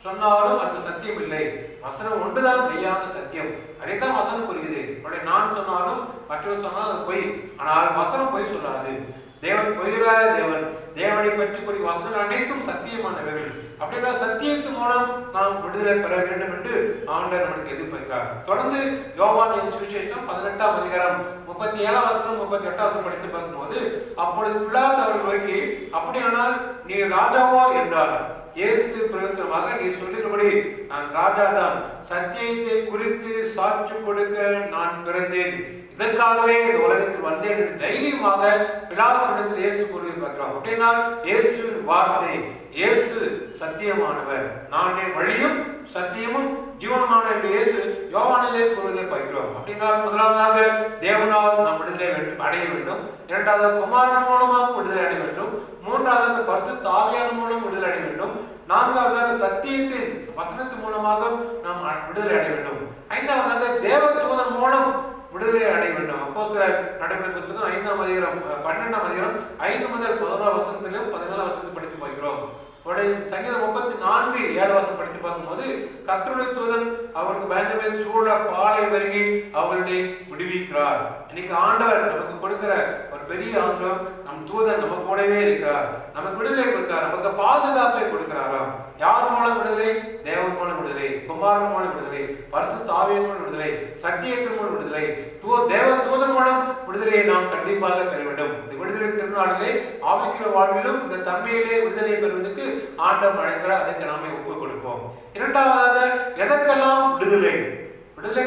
சொன்னாலும் அது சத்தியம் இல்லை, வசனம் ஒன்றுதான் மெய்யான சத்தியம். அதைத்தான் வசனம் கூறுகிறது. நான் சொன்னாலும் மற்றவர் சொன்னால் அது பொய், ஆனால் வசனம் பொய் சொல்லாது. தேவன் பொய்யாத தேவன், தேவனை பற்றி கூடிய வசனங்கள் அனைத்தும் சத்தியமானவர்கள். அப்படின்னா சத்தியத்தின் மூலம் நாம் விடுதலை பெற வேண்டும் என்று ஆண்டவர் நம்மளுக்கு எதிர்பார்க்கிறார். தொடர்ந்து யோவான் சுவிசேஷம் 18ஆம் அதிகாரம் 37ஆம் வசனம் 38ஆம் வசனம் படித்து பார்க்கும்போது, அப்பொழுது பிலாத்து அவர்கள் நோக்கி, அப்படியானால் நீ ராஜாவா என்றார். இயேசு பிரயோஜனமாக, நீ சொல்லுகிறபடி நான் ராஜாதான், சத்தியத்தை குறித்து சாட்சி கொடுக்க நான் பிறந்தேன், இதற்காகவே இந்த உலகத்தில் வந்தேன் என்று தைரியமாக பிலாத்தினிடத்தில் இயேசு கூறி பார்க்கிறோம். அப்படின்னா இயேசு வார்த்தை, இயேசு சத்தியமானவர், நானே வழியும் சத்தியமும் ஜீவனமான என்று இயேசு யோவானிலே கூறுவதை பார்க்கிறோம். அப்படின்னா முதலாவதாக தேவனால் நாம் விடுதலை அடைய வேண்டும், இரண்டாவது குமாரன் மூலமாக விடுதலை அடைய வேண்டும், மூன்றாவதாக பரிசுத்த ஆவியானவர் மூலம் விடுதலை அடைய வேண்டும், நான்காவதாக சத்தியத்தின் வசனத்தின் மூலமாக நாம் விடுதலை அடைய வேண்டும், ஐந்தாவதாக தேவதூதன் மூலம் விடுதலை அடைய வேண்டும். அப்போஸ்தலர் நடவடிக்கை புத்தகம் 5ஆம் அதிகாரம் 12ஆம் அதிகாரம் 5 முதல் 11ஆம் வசனத்திலும் 14ஆம் வசனத்தை படித்து பார்க்கிறோம். சங்கீதம் 34:7 வசனம் படித்து பார்க்கும்போது, கர்த்தருடைய தூதன் அவருக்கு பயந்தமே சூழ பாலை வருகி அவர்களை விடுவிக்கிறார். இன்னைக்கு ஆண்டவர் நமக்கு கொடுக்கிற ஒரு பெரிய ஆசீர்வாதம், நம் தூதன் நம்ம கூடவே இருக்கிறார், நமக்கு விடுதலை கொடுக்கிறார், நமக்கு பாதுகாப்பை கொடுக்கிறாராம். யார் மூலம் விடுதலை? தேவன் மூலம் விடுதலை, குமாரன் மூலம் விடுதலை, பரிசுத்த ஆவியின் மூலம் விடுதலை, சத்தியத்தின் மூலம் விடுதலை, தேவ தூதன் மூலம் விடுதலையை நாம் கண்டிப்பாக பெற வேண்டும். இந்த விடுதலை திருநாளிலே ஆவிக்கிற வாழ்விலும் இந்த தன்மையிலே விடுதலை பெறுவதற்கு ஆண்டவர் அழைக்கிறார். அதற்கு நாமே ஒப்புக் கொடுப்போம். இரண்டாவதாக, எதற்கெல்லாம் விடுதலை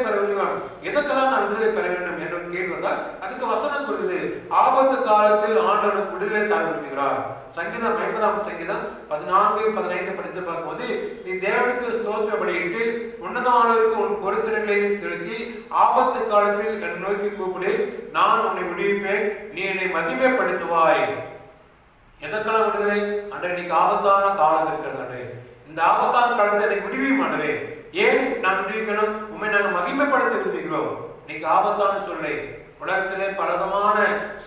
பெற வேண்டும், எதற்கெல்லாம் நான் விடுதலை பெற வேண்டும் என்ற கேள்வி வந்தால் அதுக்கு வசனம் கூறுகிறது. ஆபத்து காலத்தில் ஆண்டவர் விடுதலை தர விரும்புகிறார். சங்கீதம் 50ஆம் சங்கீதம் 14-15 படித்து பார்க்கும்போது, நீ தேவனுக்கு ஸ்தோத்திர பலியிட்டு உன்னதமானவருக்கு உன் பொருத்தனைகளை செலுத்தி ஆபத்து காலத்தில் என் நோக்கி கூப்பிடு, நான் உன்னை விடுவிப்பேன், நீ என்னை மகிமைப்படுத்துவாய். எதற்கெல்லாம் விடுதலை? அன்றைய இன்னைக்கு ஆபத்தான காலம் இருக்கிறது, இந்த ஆபத்தான காலத்தை என்னை விடுவியும் ஆண்டவே. ஏன் நான் விடுவிக்கணும்? உண்மை நாங்கள் மகிமைப்படுத்த விடுவிக்கிறோம். இன்னைக்கு ஆபத்தான சொல்லை உலகத்திலே பலவிதமான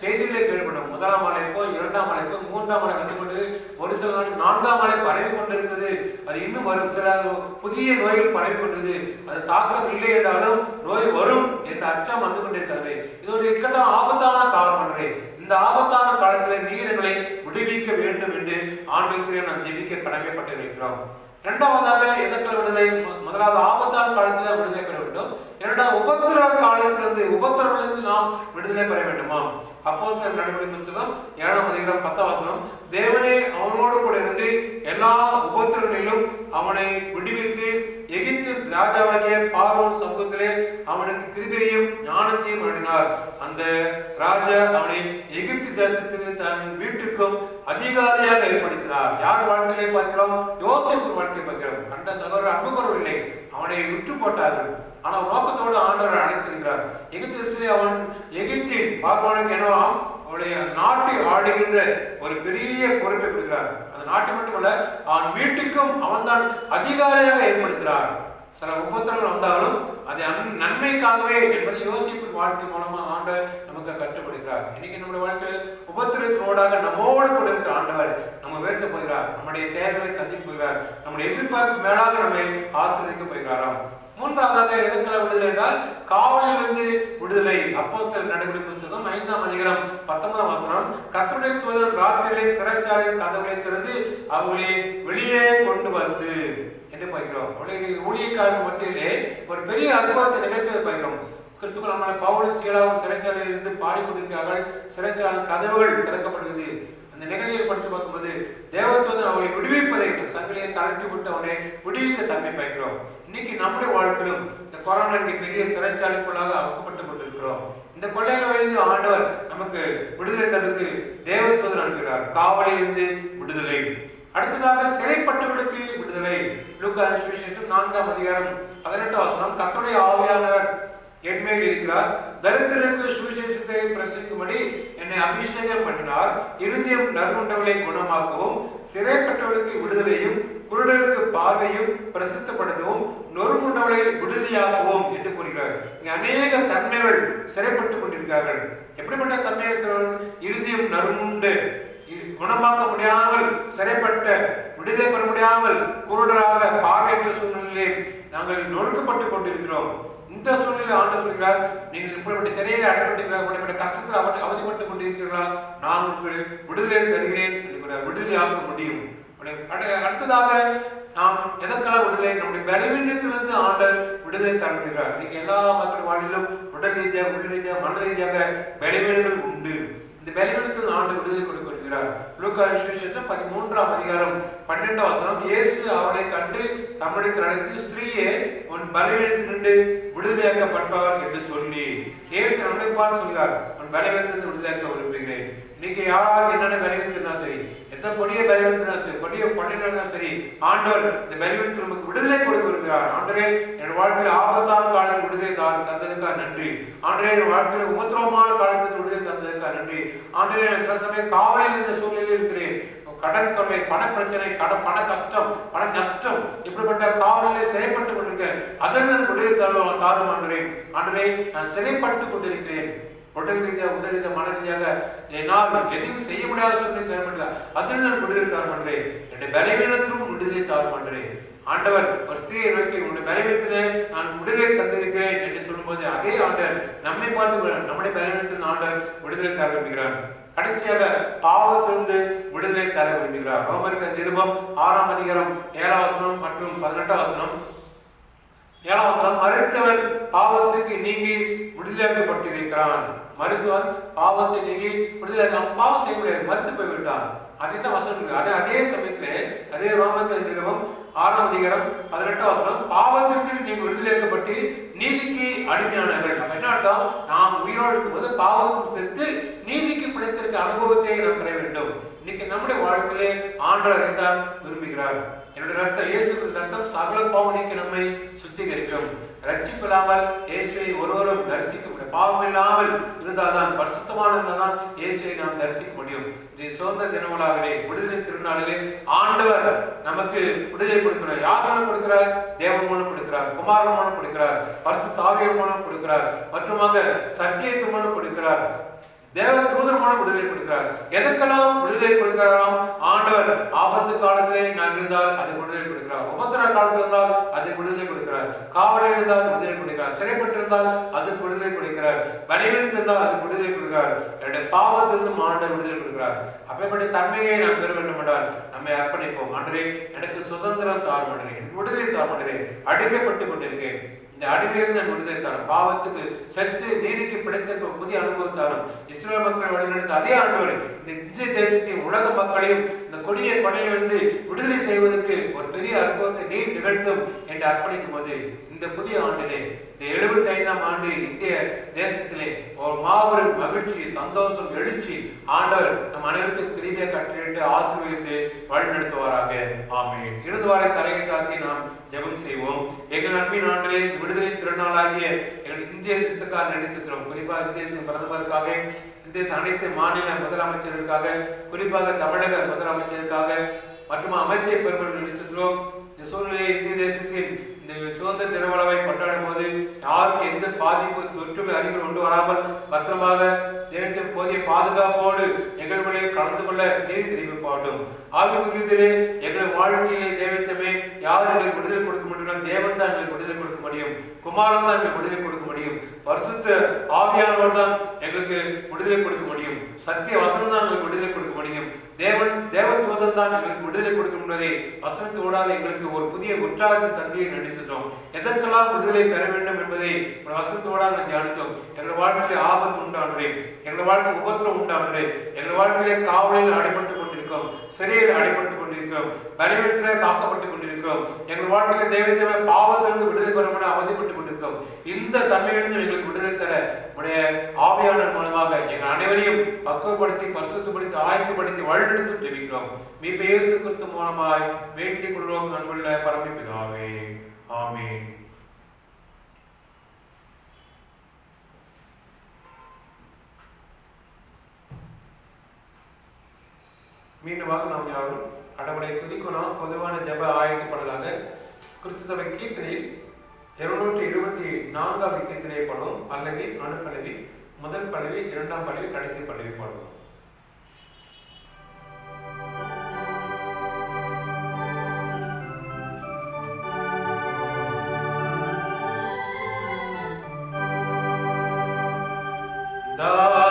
செய்திகளை கேள்விப்படும். முதலாம் அழைப்போ, இரண்டாம் அழைப்போ, மூன்றாம் அலை வந்து கொண்டு ஒரு சில நாள் நான்காம் அலை பரவி கொண்டிருக்குது. அது இன்னும் வரும். சில புதிய நோய்கள் பரவி கொண்டது. அது தாக்கம் இல்லை என்றாலும் நோய் வரும் என்ற அச்சம் வந்து கொண்டிருக்கிறது. இது ஒரு இக்கட்டான ஆபத்தான காலம் பண்றே. இந்த ஆபத்தான காலத்தில் நீர்களை விடுவிக்க வேண்டும் என்று ஆண்டவரே நாம் ஜெபிக்க கடமைப்பட்டிருக்கிறோம். இரண்டாவதாக எதற்கான விடுதலை? முதலாவது ஆபத்தான காலத்தில் விடுதலை பெற வேண்டும். இரண்டாவது உபத்திரவ காலத்திலிருந்து, உபத்திரவிலிருந்து நாம் விடுதலை பெற வேண்டுமா? அப்போஸ்தலர் நடவடிக்கை புத்தகம் 7ஆம் அதிகாரம் 10ஆம் வசனம், தேவனே அவனோடு கூட இருந்து எல்லா உபத்திரங்களிலும் அவனை விடுவித்து எகிப்து ராஜாவாகிய பார்வோன் சமூகத்திலே அவனுக்கு கிருபையையும் ஞானத்தையும் அருளினார். அந்த ராஜா அவனை எகிப்து தேசத்துக்கு தன் வீட்டுக்கும் அதிகாரியாக ஏற்படுத்தினார். யார் வாழ்க்கையை பார்க்கிறோம்? யோசேப்பு வாழ்க்கையை பார்க்கிறோம். கண்ட சகோதரர் அன்பு கூறவில்லை, அவனை விட்டு போட்டார்கள். ஆனால் நோக்கத்தோடு ஆண்டவர் அழைத்திருக்கிறார். எகிப்திலே அவன் எகிப்தின் பார்வோனுக்கு என்னவாம் அவருடைய நாட்டை ஆடுகின்ற ஒரு பெரிய பொறுப்பை கொடுக்கிறார். அந்த நாட்டு மட்டுமல்ல, அவன் வீட்டுக்கும் அவன் தான் அதிகாரியாக ஏற்படுத்துகிறார். சில உபத்திரங்கள் வந்தாலும் அது நன்மைக்காகவே என்பதை யோசிப்பின் வாழ்க்கை மூலமா ஆண்டவர் நமக்கு கற்றுக்கொடுக்கிறார். இன்னைக்கு நம்முடைய வாழ்க்கையில் உபத்திரத்தினோடாக நம்மோடு கூட இருக்கிற ஆண்டவர் நம்ம உயர்த்த போகிறார். நம்முடைய தேவைகளை சந்திக்க போகிறார். நம்முடைய எதிர்பார்ப்பு மேலாக நம்மை ஆசிரியக்க போகிறாராம். மூன்றாவதாக எதற்கான விடுதலை என்றால் காவலிலிருந்து விடுதலை. அப்போஸ்தலர் நடவடிக்கை புத்தகம் 5ஆம் அதிகாரம் 19ஆம் வசனம், கர்த்தருடைய தூதர் ராத்திரியிலே சிறைச்சாலையின் கதவுகளை திறந்து அவங்களை வெளியே கொண்டு வந்து என்று பார்க்கிறோம். ஊழியக்காரர்கள் மத்தியிலே ஒரு பெரிய அற்புதத்தை நிகழ்ச்சியை பார்க்கிறோம். கிறிஸ்துக்கள் நம்மளை பவுலும் சீலாவும் சிறைச்சாலையில் இருந்து பாடிக்கொண்டிருக்கிறார்கள். சிறைச்சாலை கதவுகள் திறக்கப்படுகிறது. அந்த நிகழ்ச்சியை படித்து பார்க்கும்போது தேவதூதன் அவளை விடுவிப்பதை, சங்கிலியை கலட்டி விட்டு அவனை விடுவிக்க தன்மை பார்க்கிறோம். இன்னைக்கு நம்முடைய வாழ்க்கையிலும் இந்த கொரோனா பெரிய சிறைச்சாலைக்குள்ளாக அகப்பட்டு கொண்டிருக்கிறோம். இந்த கொள்ளையிலிருந்து ஆண்டவர் நமக்கு விடுதலை தடுத்து தேவதூதன் அனுப்புகிறார். காவலில் இருந்து விடுதலை. அடுத்ததாக சிறைப்பட்டவர்களுக்கு விடுதலை. லூக்கா சுவிசேஷம் 4ஆம் அதிகாரம் 18ஆம் வசனம், கர்த்தருடைய ஆவியானவர் என்மேல் இருக்கிறார், தரித்திரருக்கு சுவிசேஷத்தை பிரசங்கிக்கும்படி என்னை அபிஷேகம் பண்ணினார், இருதயம் நறுமண்டவர்களை குணமாக்கவும், சிறைப்பட்டவர்களுக்கு விடுதலையும், குருடருக்கு பார்வையும் பிரசித்தப்படுத்தவும், நொறுமுண்டவர்களை விடுதலையாகவும் என்று கூறுகிறார். இங்க அநேக தன்மைகள் சிறைப்பட்டுக் கொண்டிருக்கிறார்கள். எப்படிப்பட்ட தன்மைகள்? இருதயம் நறுமுண்டு, குணமாக்க முடியாமல் சிறைப்பட்ட, விடுதலை பெற முடியாமல் குருடராக பார்வையற்ற சூழ்நிலையிலே நாங்கள் நொறுக்கப்பட்டு கொண்டிருக்கிறோம். இந்த சூழ்நிலை ஆண்டவர் சொல்கிறார், நீங்கள் இப்படிப்பட்ட சிறையை அடைபட்டிருக்கிறார், இப்படிப்பட்ட கஷ்டத்தில் அவதிப்பட்டுக் கொண்டிருக்கிறீர்களா, நான் உங்களுக்கு விடுதலை தருகிறேன் என்று விடுதலையாக்க முடியும். அடுத்ததாக நாம் எதற்காக விடுதலை? நம்முடைய பலவீனத்திலிருந்து ஆண்டவர் விடுதலை தருகிறார். இன்னைக்கு எல்லா மக்கள் வாழ்விலும் உடல் ரீதியாக, உள் ரீதியாக, மன ரீதியாக பலவீனங்கள் உண்டு. இந்த பலவீனத்தில் ஆண்டு விடுதலை கொடுக்க வருகிறார். லூக்கா சுவிசேஷம் 13ஆம் அதிகாரம் 12ஆம் வசனம், இயேசு அவளை கண்டு தம்மிடத்தில் அழைத்து, ஸ்திரீயே, உன் பலவீனத்திலிருந்து விடுதலையாக்கப்பட்டார் என்று சொல்லி இயேசு நம்மை பார்த்து சொல்கிறார், உன் பலவீனத்திலிருந்து விடுதலையாக்க விரும்புகிறேன். இன்னைக்கு யார் என்னென்ன பலவீனத்தினா சரி, எத்தனை கொடிய பலவீனத்தினா சரி, கொடிய பண்ணினா சரி, ஆண்டவர் இந்த பலவீனத்தில் நமக்கு விடுதலை கொடுக்க வருகிறார். ஆண்டரே, என் வாழ்க்கையில் ஆபத்தான காலத்தில் விடுதலை தந்ததுக்காக நன்றி. ஆண்டரே, என் வாழ்க்கையில் உபத்திரவமான காலத்தில் விடுதலை தந்ததுக்காக நன்றி. ஆண்டரே, சில சமயம் காவலில் இருந்த சூழ்நிலையில் இருக்கிறேன், கடன் தொல்லை, பண பிரச்சனை, பண கஷ்டம், பண நஷ்டம், இப்படிப்பட்ட காவலிலே சிறைப்பட்டு கொண்டிருக்கேன், அதில் நான் விடுதலை தாரும் ஆண்டரே. ஆண்டரே, நான் சிறைப்பட்டு கொண்டிருக்கிறேன், உடல் ரீதியாக, உடல் ரீதியாக, மன ரீதியாக என்னால் எதையும் செய்ய முடியாத சூழ்நிலை செயல்படுற, அதில் நான் விடுதலை தாரும் ஆண்டரே. என்னுடைய பலவீனத்திலும் விடுதலை தாரும் ஆண்டரே. ஆண்டவர் ஒரு ஸ்திரீயை நோக்கி, உன்னுடைய பலவீனத்திலே நான் விடுதலை தந்திருக்கிறேன் என்று சொல்லும்போது அதே ஆண்டவர் நம்மை பார்த்து நம்முடைய பலவீனத்தில் ஆண்டவர் விடுதலை தர விரும்புகிறார். கடைசியாக பாவத்திலிருந்து விடுதலை தர விரும்புகிறார். ரோமர்கள் நிருபம் 6ஆம் அதிகாரம் 7ஆம் வசனம் மற்றும் 18ஆம் வசனம். 7ஆம் வசனம், மருத்துவன் பாவத்துக்கு நீங்கி விடுதலையாக்கப்பட்டிருக்கிறான். மருத்துவன் பாவத்தை நீங்கி விடுதலை, பாவம் செய்ய முடியாது, மறுத்து போய்விட்டான். அதைத்தான் வசனம். அதே சமயத்திலே அதே ரோமர்கள் நிருபம் 6ஆம் அதிகாரம் 18ஆம் வசனம், பாவத்திற்கு நீங்கள் விடுதலையாக்கப்பட்டு நீதிக்கு அடிமையானவர்கள். அப்ப என்ன அர்த்தம்? நாம் உயிரோடு இருக்கும்போது பாவத்துக்கு சென்று நீதிக்கு பிழைத்திருக்க அனுபவத்தை நாம் பெற வேண்டும். இன்னைக்கு நம்முடைய வாழ்க்கையிலே ஆண்டவர் அதைத்தான் விரும்புகிறார். என்னுடைய ரத்தம், இயேசு ரத்தம் சகல பாவம் நீக்கி நம்மை சுத்திகரிக்கும். ரட்சிப்பில்லாமல் இயேசுவை ஒருவரும் தரிசிக்க முடியும். பாவம் இல்லாமல் இருந்தால்தான், பரிசுத்தமான இருந்தால்தான் இயேசுவை நாம் தரிசிக்க முடியும். இந்த சுதந்திர தினவிழாவிலே, விடுதலை திருநாளிலே ஆண்டவர் நமக்கு விடுதலை கொடுக்கிறார். யார் மூலம் கொடுக்கிறார்? தேவன் மூலம் கொடுக்கிறார், குமாரன் மூலம் கொடுக்கிறார், பரிசுத்த ஆவியார் மூலம் கொடுக்கிறார், மற்றுமாக சத்தியத்தின் மூலம் கொடுக்கிறார், தேவ தூதர் மூலம் விடுதலை கொடுக்கிறார். எதற்கெல்லாம் விடுதலை கொடுக்கிறாராம்? ஆண்டவர் ஆபத்து காலத்திலே நான் இருந்தால் அது விடுதலை கொடுக்கிறார், உபத்திர காலத்தில் இருந்தால் அது விடுதலை கொடுக்கிறார், காவலில் இருந்தால் விடுதலை கொடுக்கிறார், சிறைப்பட்டிருந்தால் அதுக்கு விடுதலை கொடுக்கிறார், பலவீனத்தில் இருந்தால் அது விடுதலை கொடுக்கிறார், என்னுடைய பாவத்திலிருந்து ஆண்டவர் விடுதலை கொடுக்கிறார். அப்படிப்பட்ட தன்மையை நாம் பெற வேண்டும் என்றால் நம்மை அர்ப்பணிப்போம். ஆண்டவரே, எனக்கு சுதந்திரம் தாரும் ஆண்டவரே, எனக்கு விடுதலை தாரும் ஆண்டவரே, அடிமைப்பட்டு கொண்டிருக்கேன், இந்த அடிமையிலிருந்து நான் விடுதலை தாரும், பாவத்துக்கு செத்து நீதிக்கு பிடித்த புதிய அனுபவத்தாரும், இஸ்ரேல் மக்கள் வழிநடத்த அதே ஆண்டவர் இந்த இந்திய தேசத்தையும் உலக மக்களையும் இந்த கொடிய பணியிலிருந்து விடுதலை செய்வதற்கு ஒரு பெரிய அற்புதத்தை நீர் நிகழ்த்தும் என்று அர்ப்பணிக்கும் போது, இந்த புதிய ஆண்டிலே, இந்த 75ஆம் ஆண்டு இந்திய தேசத்திலே ஒரு மாபெரும் மகிழ்ச்சி, சந்தோஷம், எழுச்சி ஆண்டவர் நம் அனைவருக்கும் கிருபையை கட்டளையிட்டு ஆசீர்வதித்து வழிநடத்துவாராக. ஆமென். இறுதி வார தலையை தாத்தி நாம் ஜெபம் செய்வோம். எங்கள் அன்பின் ஆண்டிலே விடுதலை திருநாளாகிய எங்கள் இந்திய தேசத்துக்காக நடிச்சிருக்கிறோம். குறிப்பாக இந்திய தேச பிரதமருக்காக, இந்திய அனைத்து மாநில முதலமைச்சருக்காக, குறிப்பாக தமிழக முதலமைச்சருக்காக மற்றும் அமைச்சர் பெருமக்கள் நடிச்சிருக்கிறோம். இந்த சூழ்நிலையை இந்திய தேசத்தின் இந்த சுதந்திர தினவிழாவை கொண்டாடும் போது யாருக்கு எந்த பாதிப்பு, தொற்று அறிகுறி கொண்டு வராமல் பத்திரமாக தேவத்தின் போதிய பாதுகாப்போடு நிகழ்வுகளை கலந்து கொள்ள நீர் தெரிவிப்பாடும். ஆவிக்குரியதிலே எங்கள் வாழ்க்கையிலே தேவத்தமே யார் எங்களுக்கு விடுதலை கொடுக்க முடியும்? தேவன் தான் எங்களுக்கு விடுதலை கொடுக்க முடியும், குமாரன் தான் எங்களுக்கு விடுதலை கொடுக்க முடியும், பரிசுத்த ஆவியானவர் தான் எங்களுக்கு விடுதலை கொடுக்க முடியும், சத்திய வசனம் தான் எங்களுக்கு விடுதலை கொடுக்க முடியும், தேவதூதன் தான் எங்களுக்கு விடுதலை கொடுக்க முடிவதை வசனத்தோடாக எங்களுக்கு ஒரு புதிய உற்சாக தந்தையை நடிச்சிட்டோம். எதற்கெல்லாம் விடுதலை பெற வேண்டும் என்பதை வசனத்தோடாக நான் தியானித்தோம். எங்கள் வாழ்க்கையிலே ஆபத்து உண்டானே, எங்கள் வாழ்க்கை உபத்திரம் உண்டானே, எங்கள் வாழ்க்கையிலே காவலில் அடைபட்டு கொண்டிருக்கோம், சிறையில் அடைபட்டு கொண்டிருக்கோம், பலவீனத்திலே காக்கப்பட்டுக் கொண்டிருக்கிறோம், எங்கள் வாழ்க்கையில தெய்வத்தை பாவத்திலிருந்து விடுதலை பெற அவதிப்பட்டுக் கொண்டிருக்கிறோம். இந்த தன்மையிலிருந்து எங்களுக்கு விடுதலை தர உடைய ஆவியாளர் மூலமாக எங்கள் அனைவரையும் பக்குவப்படுத்தி, பரிசுத்தப்படுத்தி, ஆயத்தப்படுத்தி வழிநடத்தி ஜெபிக்கிறோம். மீட்பர் இயேசு கிறிஸ்து மூலமாய் வேண்டிக் கொள்வோம் அன்புள்ள பரமபிதாவே. ஆமென். மீண்டுமாக நாம் யாரும் கடவுளை துதிக்கணும். பொதுவான ஜெப ஆயத்தப்படலாக கிறிஸ்துவ கீர்த்தனையில் 224ஆம் கீர்த்தனை பாடுவோம். அல்லது அணுப்பல்லவி, முதல் பல்லவி, இரண்டாம் பல்லவி, கடைசி பல்லவி பாடுவோம். Amen.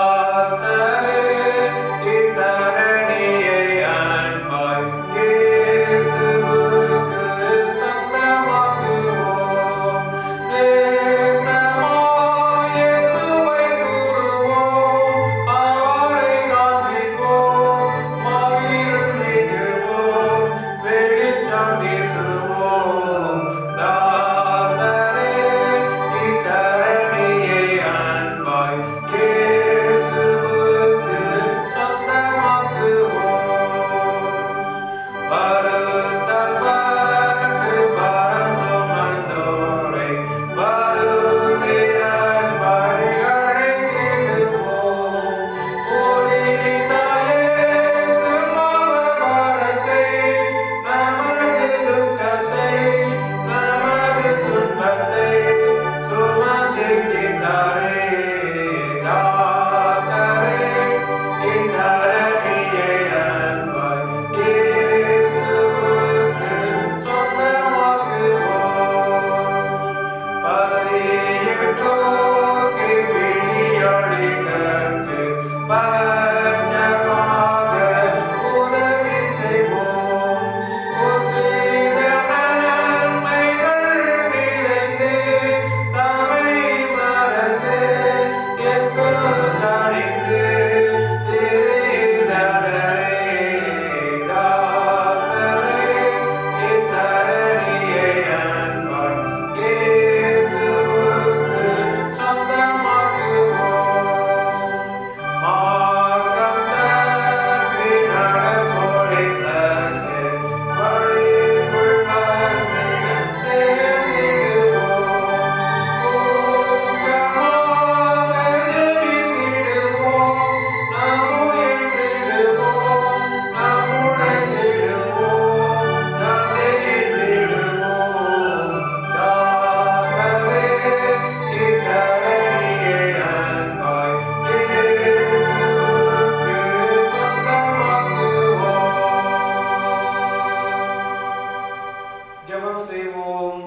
ஜெபம் செய்வோம்.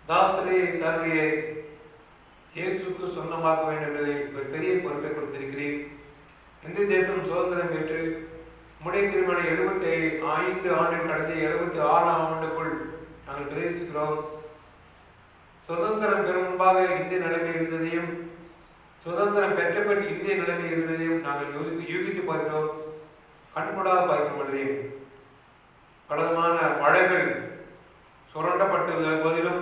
தாசரே தன்னையை இயேசுக்கு சொந்தமாக்க வேண்டும் என்பதை ஒரு பெரிய பொறுப்பை கொடுத்திருக்கிறேன். இந்திய தேசம் சுதந்திரம் பெற்று முடைக்கிருமண 75 ஆண்டுகள் கடந்த 76ஆம் ஆண்டுக்குள் நாங்கள் பிரவேசிக்கிறோம். சுதந்திரம் பெறும் முன்பாக இந்திய நிலைமை இருந்ததையும் சுதந்திரம் பெற்ற பின் இந்திய நிலைமை இருந்ததையும் நாங்கள் யூகித்து பார்க்கிறோம், கண்கூடாக பார்க்க முடியும். பலவிதமான வளங்கள் சுரண்டப்பட்ட போதிலும்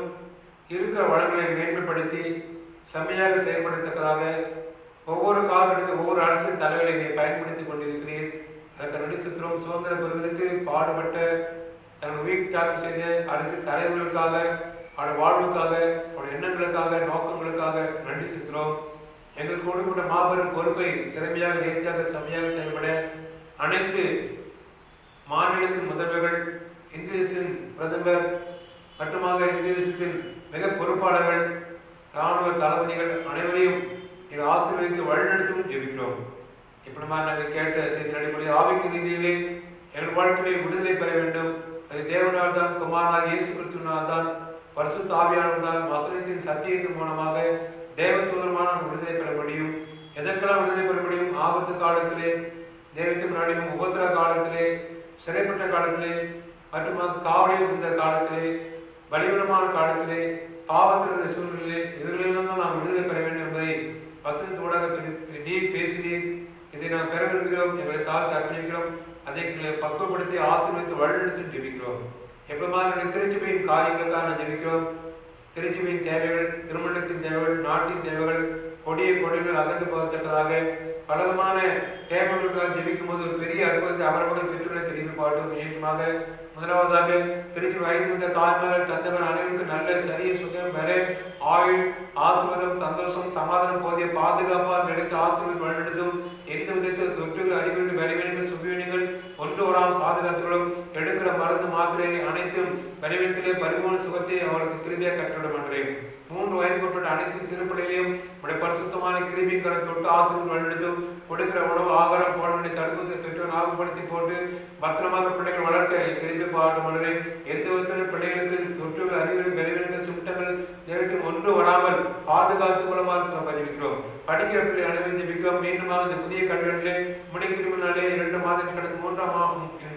இருக்கிற வளங்களை மேன்மைப்படுத்தி செம்மையாக செயல்படுத்தத்தக்கதாக ஒவ்வொரு காலகட்டத்தில் ஒவ்வொரு அரசின் தலைவர்களை பயன்படுத்திக் கொண்டிருக்கிறேன். அதற்கு நடிசுத்திரம் சுதந்திரம் பெறுவதற்கு பாடுபட்ட தங்கள் உயிர் தியாகம் செய்த அரசியல் தலைவர்களுக்காக, அவருடைய வாழ்வுக்காக, அவருடைய எண்ணங்களுக்காக, நோக்கங்களுக்காக நன்றி செலுத்துகிறோம். எங்களுக்கு கொடுக்கப்பட்ட மாபெரும் பொறுப்பை திறமையாக, நேர்த்தியாக, செம்மையாக செயல்பட அனைத்து மாநிலத்தின் முதல்வர்கள், இந்திய தேசத்தின் பிரதமர் மட்டுமாக இந்திய தேசத்தின் மிக பொறுப்பாளர்கள், இராணுவ தளபதிகள் அனைவரையும் நீங்கள் ஆசீர்வதித்து வழிநடத்தவும் ஜெபிக்கிறோம். இப்படி நாங்கள் கேட்ட செய்தி அடிப்படையில் ஆவிக்கு ரீதியிலே எங்கள் வாழ்க்கையை விடுதலை பெற வேண்டும். அது தேவனால் தான், குமாரனாக இயேசு கிறிஸ்துவினால் தான், பரிசுத்த ஆவியானவர் தான், வசனத்தின் சத்தியத்தின் மூலமாக தேவதூதரமான விடுதலை பெற முடியும். எதற்கெல்லாம் விடுதலை பெற முடியும்? ஆபத்து காலத்திலே, தேவத்தின் நாளிலும், உபத்திர காலத்திலே, சிறைப்பட்ட காலத்திலே, மற்றும் காவலில் இருந்த காலத்திலே, பலிபீடமான காலத்திலே, பாவத்தில் இருந்த சூழ்நிலை, இவர்களிலிருந்து நாம் விடுதலை பெற வேண்டும் என்பதை வசனத்தோடாக நீர் பேசினீர். இதை நாம் பெற விரும்புகிறோம். எங்களை தாழ்த்து அர்ப்பணிக்கிறோம். அதை எங்களை பக்குவப்படுத்தி ஆசீர்வதித்து வழிநடத்தி ஜெபிக்கிறோம். எப்பமா என்னுடைய திருச்சபையின் காரியங்களுக்காக நான் ஜெபிக்கிறோம். திருச்சபையின் தேவைகள், திருமணத்தின் தேவைகள், நாட்டின் தேவைகள், கொடிகள் அகன்று போகத்தக்கதாக பலவிதமான தேவைகளுக்காக ஜெபிக்கும் போது ஒரு பெரிய அற்புதத்தை அவர்கள் பெற்றுள்ள திரும்பி பாட்டும். விசேஷமாக முதலாவதாக திருச்சி வயது வந்த தாய்மார்கள், தந்தைகள் அனைவருக்கும் நல்ல சரிய சுகம், பல ஆயுள், ஆசீர்வாதம், சந்தோஷம், சமாதானம், போதிய பாதுகாப்பால் நடத்த ஆசீர்வாதம் வழிநடத்தும். எந்த விதத்தில் தொற்றுகள், அறிகுறிகள், பலவீனங்கள், சுபவீனங்கள் ஒன்று வராமல் பாதுகாத்துகளும் எடுக்கிற மருந்து மாத்திரை அனைத்தும் பலவீனத்திலே பரிபூர்ண சுகத்தை அவர்களுக்கு கிருபியாக கட்டிவிட மாட்டேன். 3 வயதுக்குட்பட்ட அனைத்து சிறு பிள்ளைகளையும் பரிசுத்தமான கிருமிகளை தொட்டு ஆசீர்வாதம் வழிநடத்தும். கொடுக்கிற உணவு, ஆகாரம், போட வேண்டிய தடுப்பூசி பெற்றோர் ஆகுபடுத்தி போட்டு பத்திரமாக பிள்ளைகள் வளர்க்க கிருமி பாட்டு மனதை எந்த விதத்திலும் பிள்ளைகளுக்கு தொற்றுகள், அறிகுறி, பலவீனங்கள், சிம்டங்கள் தேவத்தில் ஒன்று வராமல் பாதுகாத்துக் கொள்ளுமாறு பதிவிக்கிறோம். படிக்கிற பிள்ளை அனுமதி ஜெபிக்கிறோம். மீண்டுமாக இந்த புதிய கல்வியிலே முடிக்கிருமினாலே 2 மாதங்கள் கடந்து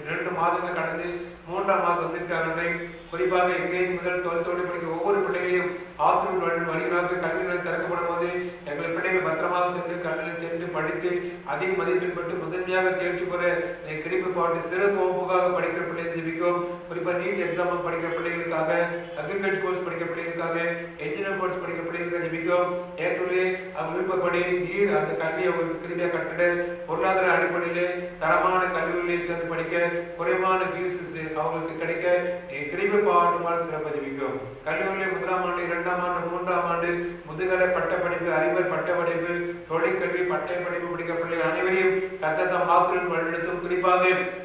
2 மாதங்கள் கடந்து 3ஆம் மாதம் வந்திருக்கிறார்கள். குறிப்பாக கேஜி முதல் 12 படிக்கிற ஒவ்வொரு பிள்ளைகளையும் ஆசிரியர்கள் வருகிறார்கள். கல்விகள் திறக்கப்படும் போது எங்கள் பிள்ளைகள் பத்திரமாக சென்று கல்வியில் சென்று படித்து அதிக மதிப்பெண் பெற்று முதன்மையாக தேர்ச்சி பெற கிடைப்பு பாட்டு சிறப்பு வகுப்புக்காக படிக்கிற பிள்ளைகள் ஜெபிக்கும். குறிப்பாக நீட் எக்ஸாம் படிக்கிற பிள்ளைகளுக்காக, அக்ரிகல்ச்சர் கோர்ஸ் படிக்கிற பிள்ளைகளுக்காக, என்ஜினியர் கோர்ஸ் படிக்கிற பிள்ளைகளுக்காக ஜெபிக்கும். ஏற்கனவே அவங்க விருப்பப்படி நீர் அந்த கல்வியை அவங்களுக்கு கிருதியாக கட்டிட பொருளாதார அடிப்படையிலே தரமான கல்லூரிகளில் சேர்ந்து படிக்க குறைவான ஃபீஸ் அவங்களுக்கு கிடைக்க கிருபை பாட்டுமாறு சிறப்பு ஜெபிக்கும். கல்லூரியில் 1ஆம் ஆண்டு, 2ஆம் ஆண்டு, 3ஆம் ஆண்டு முதுகலை பட்ட படிப்பு, அறிவர் பட்ட படிப்பு, தொழிற்கல்வி பட்டய படிப்பு படிக்கிற பிள்ளைகள் அனைவரையும் கத்தத்தாம் ஆசிரியர் வழிநடத்தும். குறிப்பாக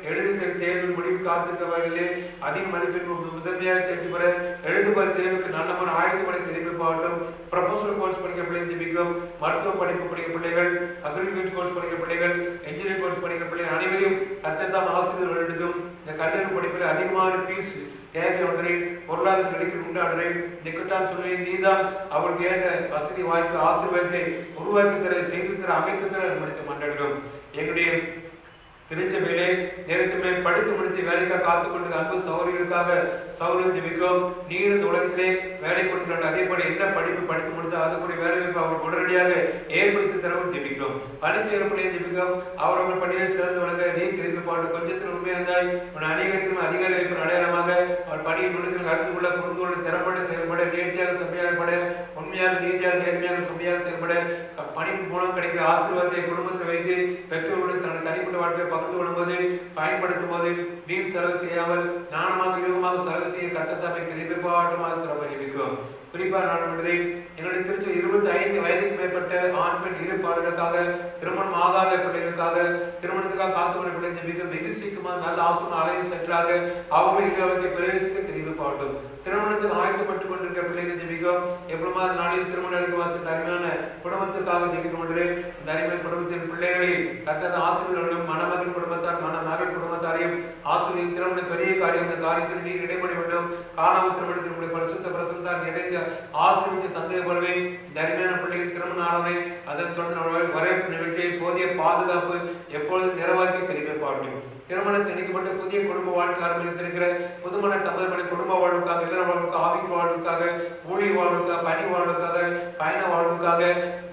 எழுதுகிற தேர்வு முடிவு காத்திருக்கவர்களிலே அதிக மதிப்பெண் முதன்மையாக தேர்ச்சி பெற எழுதுபவர் தேர்வுக்கு நல்லமான ஆயுதப்படை கிருபை பாட்டும். ப்ரொஃபஷனல் கோர்ஸ் படிக்கிற பிள்ளைகள் ஜெபிக்கும். மருத்துவ படிப்பு படிக்கிற பிள்ளைகள், அக்ரிகல்ச்சர் கோர்ஸ் படிக்கிற பிள்ளைகள், என்ஜினியரிங் கோர்ஸ் படிக்கிற பிள்ளைகள் அனைவரையும் கத்தத்தாம் ஆசிரியர் வழிநடத்தும். இந்த கல்லூரி படிப்பில் அதிகமான ஃபீஸ் தேவையானவரை பொருளாதார கிடைக்க உண்டானவரை நிக்கட்டான் சொல்லி நீதான் அவருக்கு ஏற்ற வசதி வாய்ப்பு ஆசீர்வாதத்தை உருவாக்கி தர, செய்து தர, அமைத்து தர முடித்து மன்றாடுகிறோம். எங்களுடைய திருச்சபையிலே தேவத்துமே படித்து முடித்து வேலைக்காக காத்துக் கொண்டு அன்பு சௌரியர்களுக்காக சௌரியம் ஜெபிக்கும். நீர் இந்த உலகத்திலே வேலை கொடுத்துள்ள அதேபடி என்ன படிப்பு படித்து முடித்தா அதுக்குரிய வேலை வாய்ப்பு அவர்கள் உடனடியாக ஏற்படுத்தி தரவும் ஜெபிக்கிறோம். பணி செய்கிற பிள்ளையை ஜெபிக்கும். அவர்கள் பணியை சிறந்து வழங்க நீ திருப்பி பாட்டு கொஞ்சத்தில் உண்மையாந்தாய் உன் அநேகத்திலும் அதிகாரி வைப்பின் அடையாளமாக அவர் பணியை நுணுக்கில் அறிந்து கொள்ள குறுந்தோடு திறம்பட செயல்பட, நேர்த்தியாக செம்மையாகப்பட, உண்மையாக நீதியாக நேர்மையாக செம்மையாக செயல்பட, பணி மூலம் கிடைக்கிற ஆசீர்வாதத்தை குடும்பத்தில் வைத்து பெற்றோருடன் தனது தனிப்பட்ட வாழ்க்கை பகிர்ந்து கொள்ளும்போது பயன்படுத்தும் போது வீண் செலவு செய்யாமல் நாணமாக யோகமாக செலவு செய்ய கட்டத்தமை கிருபைப்பாட்டுமாக சிறப்பு ஜெபிக்கும். குறிப்பாக நான் பண்றதை எங்களுடைய திருச்சி 25 வயதுக்கு மேற்பட்ட ஆண் பெண் இருப்பாளர்களுக்காக, திருமணம் ஆகாத பிள்ளைகளுக்காக, திருமணத்துக்காக காத்துக்கொண்ட பிள்ளை ஜெபிக்கும். வெகு சீக்கிரமாக நல்ல ஆசனம் அலையை செற்றாக அவங்களை பிரவேசிக்க கிருபைப்பாட்டும். திருமணத்துக்கு ஆயத்தப்பட்டுக் கொண்டிருக்கிற பிள்ளைகள் ஜெபிக்கும். ஜெபிக்கிறோம். எப்பொழுதுமா நாளில் திருமண எடுக்க வாசித்த அருமையான குடும்பத்துக்காக ஜெபிக்க மாட்டேன். இந்த அருமையான குடும்பத்தின் பிள்ளைகளை கர்த்தர் ஆசீர்வதிக்கணும். மணமகன் குடும்பத்தார் மணமகள் குடும்பத்தாரையும் ஆசீர்வதி திருமண பெரிய காரியம் இந்த காரியத்தில் நீர் இடைப்பட வேண்டும். காணாமல் திருமணத்தினுடைய பரிசுத்த பிரசனத்தால் நிறைந்த ஆசீர்வதித்த தந்தை போலவே இந்த அருமையான பிள்ளைகள் திருமண ஆனதை அதன் தொடர்ந்து வரவேற்பு நிகழ்ச்சியை போதிய பாதுகாப்பு எப்பொழுது நிறைவாக்கி கதிக்கப்படும். திருமணத்தை இணைக்கப்பட்ட புதிய குடும்ப வாழ்க்கை ஆரம்பித்திருக்கிற புதுமண தம்பதிமணி குடும்ப வாழ்வுக்காக, இல்லற வாழ்வுக்காக, ஆவிக்கு வாழ்வுக்காக, ஊழிய வாழ்வுக்காக, பணி வாழ்வுக்காக, பயண வாழ்வுக்காக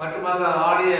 மட்டுமாக ஆலய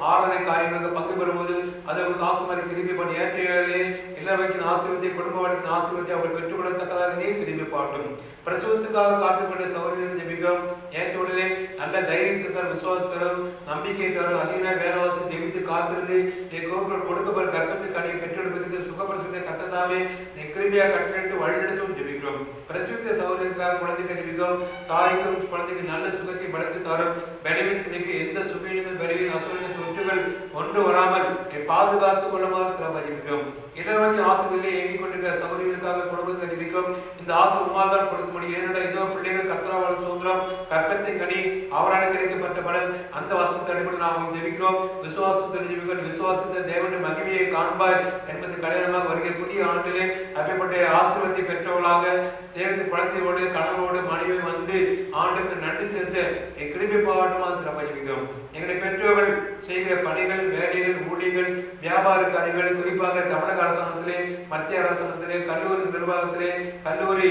ஆராதனை காரியங்களுக்கு பங்கு பெறும்போது அதற்கு ஆசுமாரி கிருபி பண்ணி ஏற்றையிலே இல்லறவைக்கின் ஆசீர்வதியை குடும்ப வாழ்க்கையின் ஆசீர்வதியை அவர் பெற்றுக்கொள்ளத்தக்கதாக நீ கிருபி பாட்டும். பிரசவத்துக்காக காத்துக்கொண்ட சகோதரர்கள் ஜெபிக்கிறோம். ஏற்றவுடனே நல்ல தைரியத்தை தரும், விசுவாசம் நம்பிக்கை தரும், அதிக வேதவாசம் ஜெபித்து காத்திருந்து நீ கொடுக்கப்பட்ட கர்ப்பத்துக்கு அணி பெற்றெடுப்பதற்கு சுகப்படுத்த கத்ததாமே நீ கிருபியா கட்டளிட்டு வழிநடத்தும் ஜெபிக்கிறோம். பிரசவித்த சகோதரர்களுக்காக குழந்தைக்கு ஜெபிக்கிறோம். தாய்க்கும் குழந்தைக்கு நல்ல சுகத்தை பலத்து தரும். பலவீனத்திற்கு எந்த சுபீனங்கள் பலவீன அசுரங்கள் தொற்றுகள் ஒன்று வராமல் பாதுகாத்துக் கொள்ளுமாறு சில ஜெபிக்கிறோம். இதற்கு ஆசிரியர்களே இயங்கிக் கொண்டிருக்கிற சகோதரிகளுக்காக குடும்பத்தை ஜெபிக்கிறோம். இந்த ஆசை உமாதான் கொடுக்க முடியும். ஏனென்றால் இதோ பிள்ளைகள் கர்த்தரால் சுதந்திரம் கற்பத்தை கனி அவரால் கிடைக்கப்பட்ட பலன் அந்த வசனத்தை அடிப்படையில் நாம் ஜெபிக்கிறோம். விசுவாசத்தை ஜெபிக்கிறோம். விசுவாசத்தை தேவனுடைய மகிமையை காண்பாய் என்பது கடினமாக வருகிற புதிய ஆண்டிலே அப்பேற்பட்ட ஆசீர்வாதத்தை பெற்றவர்களாக தேவத்தின் குழந்தையோடு கணவனோடு மனைவி வந்து ஆண்டுக்கு நன்றி செலுத்த கிருபை பாவமாக சிறப்பாக ஜெபிக்கிறோம். எங்களுடைய பெற்றோர்கள் செய்கிற பணிகள், வேலைகள், ஊழியர்கள், வியாபார காரியங்கள், குறிப்பாக தமிழக அரசாங்கத்திலே, மத்திய அரசாங்கத்திலே, கல்லூரி நிர்வாகத்திலே, கல்லூரி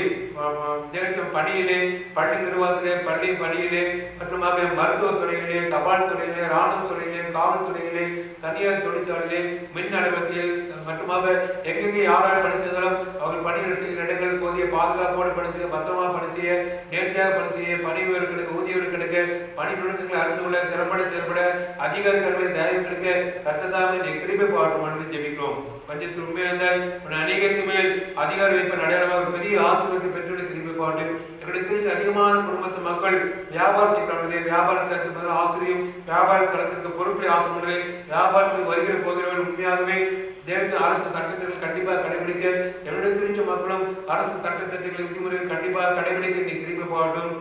பணியிலே, பள்ளி நிர்வாகத்திலே, பள்ளி பணியிலே, மற்றுமாக மருத்துவத்துறையிலே, தபால் துறையிலே, இராணுவ துறையிலே, காவல்துறையிலே, தனியார் தொழிற்சாலையிலே, மின் அலுவலகத்தில் மற்றுமாக எங்கெங்கே யாரால் பணி செய்தாலும் அவர்கள் பணிகள் செய்கிற இடங்கள் போதிய பாதுகாப்போடு பணி செய்ய, பத்திரமாக பணி செய்ய, நேர்த்தியாக பணி செய்ய, பணி உயர் கிடைக்க, ஊதியம் கிடைக்க, பணி நுணுக்கங்களை அறிந்து கொள்ள, திறம்பட செயல்பட, அதிகாரிகளை தயவு கிடைக்க கர்த்ததாமே நீ கிருபை பாவமாக ஜெபிக்கிறோம். பஞ்சத்தில் உண்மையான அநேகத்து மேல் அதிகாரி வைப்ப நடையாளமாக பெரிய ஆசீர்வாதத்தை பெற்றுள்ள கிருபை பாட்டு. எங்களுடைய திருச்சி அதிகமான குடும்பத்து மக்கள் வியாபாரம் செய்கிறார்களே, வியாபார ஸ்தலத்துக்கு ஆசிரியம், வியாபார ஸ்தலத்திற்கு பொறுப்பை ஆசைப்படுறே, வியாபாரத்துக்கு வருகிற போகிறவர்கள் உண்மையாகவே தேவத்தின் அரசு சட்டத்திற்கு கண்டிப்பாக கடைபிடிக்க, என்னுடைய திருச்சி மக்களும் அரசு சட்டத்திட்டங்கள் விதிமுறைகள் கண்டிப்பாக கடைபிடிக்க நீ கிருபை பாட்டும்.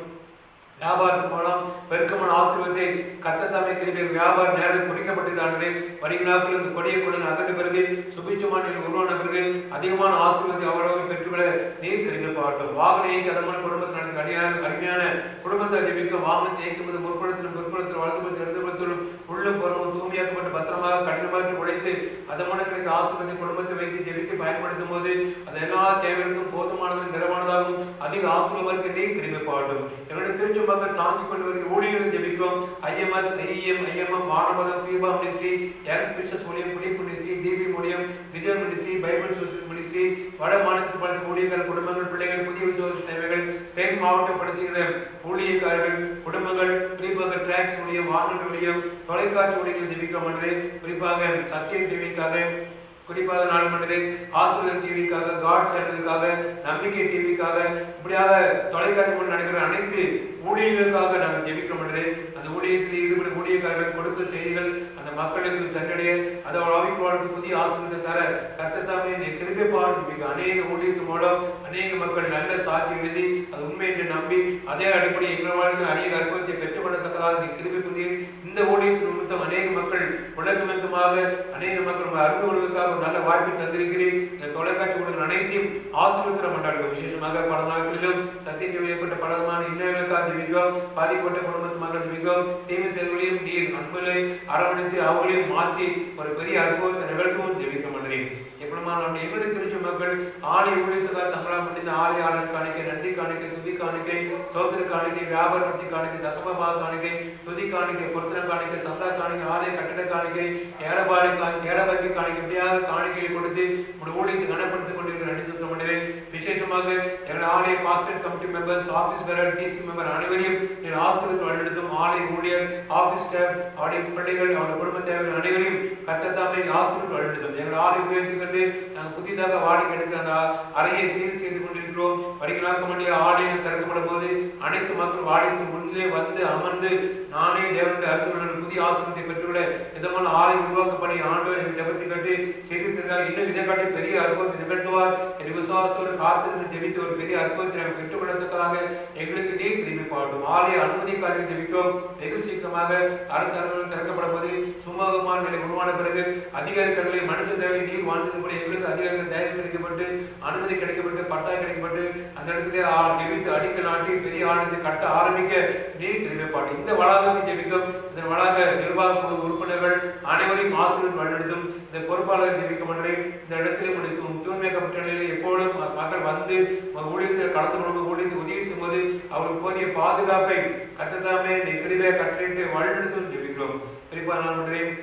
வியாபாரத்துக்கு மூலம் பெருக்கமான ஆசீர்வாதத்தை கர்த்ததாமே கிருபை வியாபார நேரம் குறிக்கப்பட்டதானே வருகிறார்கள். இந்த கொடிய கொடன் அகன்ற பிறகு சுபிச்சமான உருவான பிறகு அதிகமான ஆசீர்வாதத்தை அவ்வளவு பெற்றுக்கொள்ள நீர் கிருபை பாட்டும். வாகன இயக்கி அதமான குடும்பத்தில் நடந்த அருமையான குடும்பத்தை ஜெபிக்க வாகனத்தை இயக்கும்போது முற்புறத்திலும் பிற்புறத்திலும் வலதுபுறத்தில் இடதுபுறத்திலும் உள்ளும் புறமும் தூய்மையாக்கப்பட்ட பத்திரமாக கடினமாக உழைத்து அதமான கிடைக்க ஆசீர்வாதத்தை குடும்பத்தை வைத்து ஜெபித்து பயன்படுத்தும் போது அது எல்லா தேவைகளுக்கும் போதுமானதும் நிறமானதாகவும் அதிக ஆசீர்வாதத்திற்கு நீர் கிருபை பாட்டும். என்னுடைய திருச்சி மக்கள் தாங்கிக் கொண்டு வருகிற ஊழியர்கள் ஜெபிக்கிறோம். ஐஎம்எஸ், ஐஎம்எம், மாணவதம், ஃபீபா மினிஸ்ட்ரி, யங் பிரிஷஸ் ஊழியம், புலிப் மினிஸ்ட்ரி, டிபி ஊழியம், Vijay ministry, Bible social ministry, வட மாநில பரிசு ஊழியர்கள், குடும்பங்கள், பிள்ளைகள், புதிய விசுவாச தேவைகள், தென் மாவட்டம் படிச்சுகிற ஊழியக்காரர்கள், குடும்பங்கள், குறிப்பாக டிராக்ஸ் ஊழியம், வானொலி ஊழியம், தொலைக்காட்சி ஊழியர்கள் ஜெபிக்கிறோம் என்று குறிப்பாக சத்தியம் டிவிக்காக, குறிப்பாக நாள் மண்டலே ஆசிரியர் டிவிக்காக, காட் சேனலுக்காக, நம்பிக்கை டிவிக்காக, இப்படியாக தொலைக்காட்சி மூலம் நடைபெறும் அனைத்து ஊழியர்களுக்காக நாங்கள் ஜெபிக்கிறோம் என்று அந்த ஊழியத்தில் ஈடுபடும் ஊழியக்காரர்கள் கொடுக்க செய்திகள் அந்த மக்களுக்கு சென்றடைய அதை ஆவிக்கு வாழ்க்கை புதிய ஆசீர்வாதத்தை தர கர்த்ததாமே நீ கிருபை பாடு. அநேக ஊழியத்தின் மூலம் அநேக மக்கள் நல்ல சாட்சி எழுதி அது உண்மை என்று நம்பி அதே அடிப்படை எங்கள் வாழ்க்கையில் அநேக அற்புதத்தை பெற்றுக்கொள்ளத்தக்கதாக நீ கிருபை புதிய இந்த ஊழியத்தின் நிமித்தம் அநேக மக்கள் உலகமெங்குமாக அநேக மக்கள் அறிந்து கொள்வதற்காக நல்ல வாய்ப்பை தந்திருக்கிறேன். இந்த தொலைக்காட்சி ஊழியர்கள் அனைத்தையும் ஆசீர்வாதம் கொண்டாடுவோம். விசேஷமாக பல நாட்களிலும் சத்தியத்தில் ஏற்பட்ட பலமான இன்னல்களுக்காக ஜெபிக்கிறோம். பாதிக்கப்பட்ட குடும்பத்து மக்கள் ஜெபிக்கிறோம். தீமை செயல்களையும் நீர் அன்புகளை அரவணைத்து அவங்களையும் மாற்றி ஒரு பெரிய அற்புதத்தை நிகழ்த்துவோம் ஜெபிக்க மாட்டேன். எப்படிமான நம்முடைய எங்களுடைய திருச்சி மக்கள் ஆலை ஊழியத்துக்காக தங்களாக முடிந்த ஆலை ஆளர் காணிக்கை, நன்றி காணிக்கை, துதி காணிக்கை, சோதனை காணிக்கை, வியாபார பக்தி காணிக்கை, தசமபாக காணிக்கை, துதி காணிக்கை, பொருத்தன காணிக்கை, சந்தா காணிக்கை, ஆலய கட்டட காணிக்கை, ஏழபாடி ஏழபாக்கி காணிக்கை, இப்படியாக காணிக்கையை கொடுத்து உங்களுடைய ஊழியத்தை கனப்படுத்திக் கொண்டிருக்கிற நன்றி சுத்தம் பண்ணுறேன். விசேஷமாக எங்களுடைய ஆலய பாஸ்டர் கமிட்டி மெம்பர்ஸ், ஆபீஸ் பேரர், டிசி மெம்பர் அனைவரையும் நீர் ஆசீர்வாதம் வழிநடத்தும். ஆலய ஊழியர், ஆபீஸ் ஸ்டாஃப், அவருடைய பிள்ளைகள், அவருடைய குடும்ப தேவைகள் அனைவரையும் கர்த்ததாமே ஆசீர்வாதம் வழிநடத்தும். எங்கள் ஆலய உயர்த்துக் கொண்டு நாங்கள் புதிதாக வாடகை எடுத்து அந்த அறையை சீர் செய்து கொண்டிருக்கிறோம். படிக்கலாக்க வேண்டிய ஆலயம் திறக்கப்படும் போது அனைத்து மக்கள் ஆலயத்தின் உள்ளே வந்து அமர்ந்து நானே தேவனுடைய அருள் புதிய ஆசிரியத்தை பெற்றுள்ள இதமான ஆலயம் உருவாக்கப்படி ஆண்டவர் ஜெபத்தை கட்டி செய்திருக்கிறார். இன்னும் இதை காட்டி பெரிய அற்புதத்தை நிகழ்த்துவார் என்று விசுவாசத்தோடு காத்திருந்து ஜெபித்து ஒரு பெரிய அற்புதத்தை நாங்கள் பெற்றுக்கொள்ளத்தக்கதாக எங்களுக்கு நீர் திரும்பி பாடும். ஆலய அனுமதிக்காக ஜெபிக்கும். வெகு சீக்கிரமாக அரசு அலுவலகம் திறக்கப்படும் போது சுமூகமான நிலை உருவான பிறகு அதிகாரிகளை மனுஷ தேவை நீர் வாழ்ந்தது போல எங்களுக்கு அதிகாரிகள் தயவு கிடைக்கப்பட்டு அனுமதி கிடைக்கப்பட்டு பட்டாய் கிடைக்கப்பட்டு அந்த இடத்துல ஜெபித்து அடிக்கல் நாட்டி பெரிய ஆலயத்தை கட்ட ஆரம்பிக்க நீர் திரும்பிப்பாடு. இந்த வளாகத்தை ஜெபிக்கும். இதன் வளாக நிர்வாக குழு உறுப்பினர்கள் அனைவரையும் ஆசிரியர் வழிநடத்தும். இந்த பொறுப்பாளர் ஜெபிக்க மன்றே இந்த இடத்திலே முடிக்கும். தூய்மைக்கப்பட்ட நிலையில் எப்பொழுதும் மக்கள் வந்து ஊழியத்தில் கடந்து கொண்டு ஊழியத்தை உதவி செய்யும்போது அவருக்கு போதிய பாதுகாப்பை கத்ததாமே நெருக்கடியாக கட்டளையிட்டு வழிநடத்தும் ஜெபிக்கிறோம். குறிப்பாக நான் பண்றேன்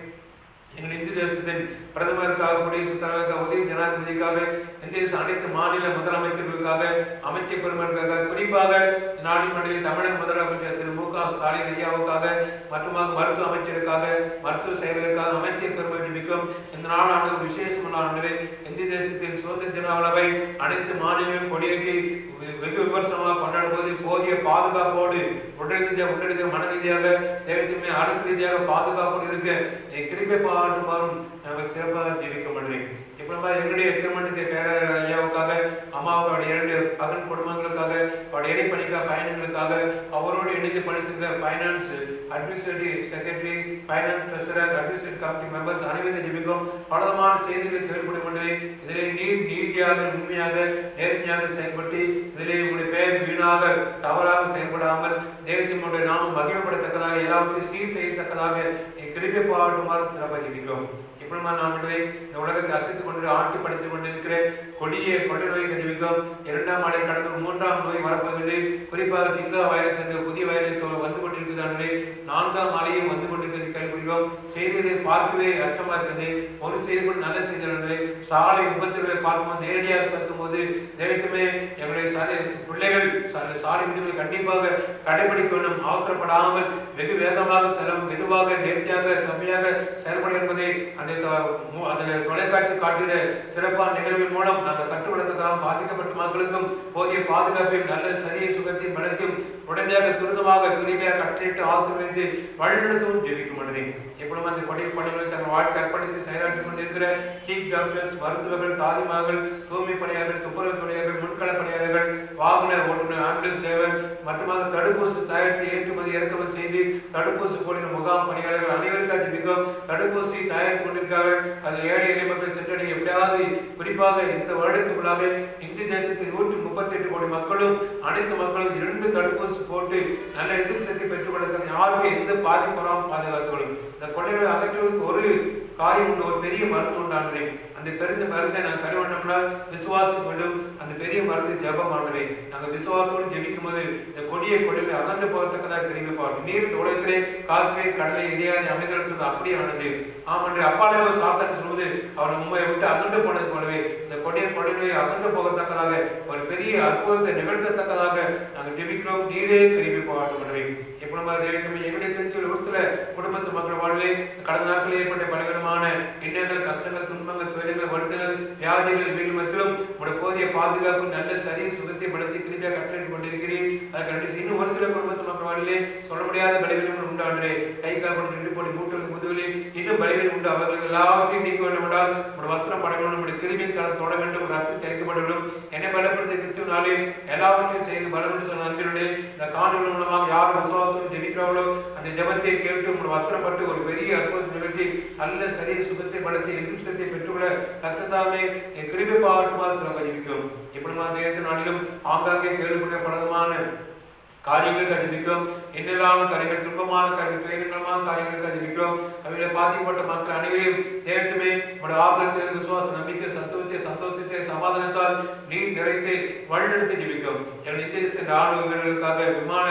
எங்கள் இந்திய தேசத்தின் பிரதமருக்காக, குடியரசுத் தலைவருக்காக, உதவி ஜனாதிபதிக்காக, இந்திய தேச அனைத்து மாநில முதலமைச்சர்களுக்காக, அமைச்சர் பெருமக்களுக்காக, குறிப்பாக நாட்டின் மண்டலில் தமிழக முதலமைச்சர் திரு மு க ஸ்டாலின் ஐயாவுக்காக மற்றும் மருத்துவ அமைச்சருக்காக, மருத்துவ செயலருக்காக அமைச்சர் பெருமை ஜெபிக்கும். இந்த நாளானது ஒரு விசேஷமான ஆண்டு. இந்திய தேசத்தின் சுதந்திர தின விழாவை அனைத்து மாநிலங்களும் கொடியேற்றி வெகு விமர்சனமாக கொண்டாடும் போது போதிய பாதுகாப்போடு உடல் மனரீதியாக தேவத்தின்மை அரசு ரீதியாக பாதுகாப்போடு இருக்க கிருபை பாடுமாறும் நாங்கள் சிறப்பாக ஜெபிக்க மாட்டேன். இப்ப எங்களுடைய திருமணத்தை பேர ஐயாவுக்காக, அம்மாவோட 2 பகல் குடும்பங்களுக்காக, அவருடைய இடைப்பணிக்காக பயணங்களுக்காக, அவரோடு இணைந்து பணி செய்கிற finance administrative secretary, finance treasurer, administrative committee members அனைவரும் ஜெபிக்கும். பலவிதமான செய்திகள் கேள்விப்படும். இதிலே நீர் நீதியாக, உண்மையாக, நேர்மையாக செயல்பட்டு இதிலே உங்களுடைய பெயர் வீணாக தவறாக செயல்படாமல் தேவத்தினுடைய நாமம் மகிமைப்படத்தக்கதாக எல்லாவற்றையும் சீர் செய்யத்தக்கதாக கிருபை பாடுமாறு சிறப்பாக ஜெபிக்கிறோம். இப்பொழுது நாம் இந்த உலகத்தை அசைத்துக் கொண்டு ஆட்டி படித்துக் கொண்டிருக்கிற கொடிய கொள்ளை நோய் கதிவிக்கும். 2ஆம் அலை கடந்து 3ஆம் நோய் வரப்போகிறது. குறிப்பாக டிங்கா வைரஸ் என்ற புதிய வைரஸ் வந்து கொண்டிருக்கிறது. 4ஆம் அலையும் வந்து கொண்டிருக்கிறது கேள்விப்படுகிறோம். செய்திகளை பார்க்கவே அச்சமா இருக்கிறது. ஒரு செய்தி கூட நல்ல செய்தி. சாலை விபத்துகளை பார்க்கும்போது நேரடியாக பார்க்கும்போது தெய்வத்துமே எங்களுடைய பிள்ளைகள் சாலை விதிகளை கண்டிப்பாக கடைபிடிக்க வேண்டும். அவசரப்படாமல் வெகு வேகமாக செல்லும், மெதுவாக நேர்த்தியாக செம்மையாக செயல்பட என்பதை அந்த தொலைக்காட்சி காட்டிட சிறப்பான நிகழ்வின் மூலம் நாங்கள் கற்றுக்கொடுத்ததாக பாதிக்கப்பட்ட மக்களுக்கும் போதிய பாதுகாப்பையும் நல்ல சரிய சுகத்தையும் பலத்தையும் உடனடியாக துரிதமாக துரிமையாக கட்டிட்டு ஆசீர்வதித்து வழிநடத்தவும் ஜெபிக்க மாட்டேன். எப்பொழுதும் அந்த கொடை பணிகளை தங்கள் வாழ்க்கை அர்ப்பணித்து செயலாற்றிக் கொண்டிருக்கிற சீஃப் டாக்டர்ஸ், மருத்துவர்கள், தாதிமார்கள், தூய்மை பணியாளர்கள், துப்புரவு பணியாளர்கள், முன்கள பணியாளர்கள், வாகன ஓட்டுநர், ஆம்புலன்ஸ் டிரைவர் மற்றும் தடுப்பூசி தயாரித்து ஏற்றுமதி இறக்குமதி செய்து தடுப்பூசி போடுகிற முகாம் பணியாளர்கள் அனைவருக்காக ஜெபிக்கும். தடுப்பூசி தயாரித்துக் கொண்டிருக்கிறார்கள். அது ஏழை எளிய மக்கள் சென்றடைய எப்படியாவது குறிப்பாக இந்த வருடத்துக்குள்ளாக இந்திய தேசத்தில் 138 கோடி மக்களும் அனைத்து மக்களும் 2 தடுப்பூசி போட்டு நல்ல எதிர்ப்பு சக்தி பெற்றுக் கொள்ள யாருமே எந்த பாதிப்பெல்லாம் பாதுகாத்துக்கொள்ளும். இந்த கொள்ளைகளை அகற்றுவதற்கு ஒரு காரியம் உண்டு, ஒரு பெரிய மருந்து உண்டானது. அந்த பெரிய மருந்தை நாங்கள் பெற வேண்டும்னா விசுவாசம் வேண்டும். அந்த பெரிய மருந்து ஜெபம் ஆனது. நாங்கள் விசுவாசத்தோடு ஜெபிக்கும் போது இந்த கொடிய கொள்ளைகளை அகன்று போகத்தக்கதாக கிடைக்க பாடும். நீர் உலகத்திலே காற்றை கடலை இடையாது அமைந்தது அப்படியே ஆனது. ஆமன்று அப்பாலே சாத்தன் சொல்வது அவர் மும்பை விட்டு அகன்று போனது போலவே இந்த கொடிய கொள்ளையை அகன்று போகத்தக்கதாக ஒரு பெரிய அற்புதத்தை நிகழ்த்தத்தக்கதாக நாங்கள் ஜெபிக்கிறோம். நீரே திரும்பி போகட்டும். எங்களுடைய திருச்சியில் ஒரு சில குடும்பத்து மக்கள் வாழ்வே கடந்த நாட்களில் ஏற்பட்ட பலவிதமான எண்ணங்கள், கஷ்டங்கள், துன்பங்கள், துயரங்கள், வருத்தங்கள், வியாதிகள் இவைகள் மத்தியிலும் உடைய போதிய பாதுகாப்பு நல்ல சரிய சுகத்தை பலத்தை திரும்பியாக கட்டளை கொண்டிருக்கிறேன். அதை இன்னும் ஒரு சில குடும்பத்து மக்கள் வாழ்விலே சொல்ல முடியாத பலவீனங்கள் உண்டாண்டு கை கால் கொண்டு போட்டி மூட்டல் முதுவிலே இன்னும் பலவீனம் உண்டு. அவர்கள் எல்லாவற்றையும் நீக்க வேண்டும் என்றால் உடைய வஸ்திரம் பட வேண்டும், நம்முடைய கிருமியின் தரம் தொட வேண்டும், ரத்தம் திறக்கப்பட வேண்டும். என்னை பலப்படுத்த கிறிஸ்துவனாலே எல்லாவற்றையும் செய்து பலம் என்று சொன்ன நண்பர்களுடைய இந்த காணொலி மூலமாக யார் விசுவாசத்தோடு ஜெபிக்கிறார்களோ அந்த ஜெபத்தை கேட்டு உங்கள் வஸ்திரப்பட்டு ஒரு பெரிய அற்புதத்தை நிகழ்த்தி நல்ல சரீர சுகத்தை பலத்தை எதிர்ப்பு பெற்றுள்ள கர்த்ததாமே கிருபை பாராட்டுமாறு சிறப்பாக ஜெபிக்கிறோம். இப்படி நாளிலும் ஆங்காங்கே கேள்விப்பட்ட பலவிதமான காரியங்களுக்கு அதிபிக்கிறோம். என்னெல்லாம் காரியங்கள், துன்பமான காரியங்கள், துயரங்களான காரியங்களுக்கு அதிபிக்கிறோம். அவைகளை பாதிக்கப்பட்ட மக்கள் அனைவரையும் தேவத்துமே உங்களுடைய ஆபத்தை, விசுவாச, நம்பிக்கை, சந்தோஷத்தை சமாதானத்தால் நீர் நிறைத்து வழிநடத்தி ஜெபிக்கும். இந்திய ராணுவ வீரர்களுக்காக, விமான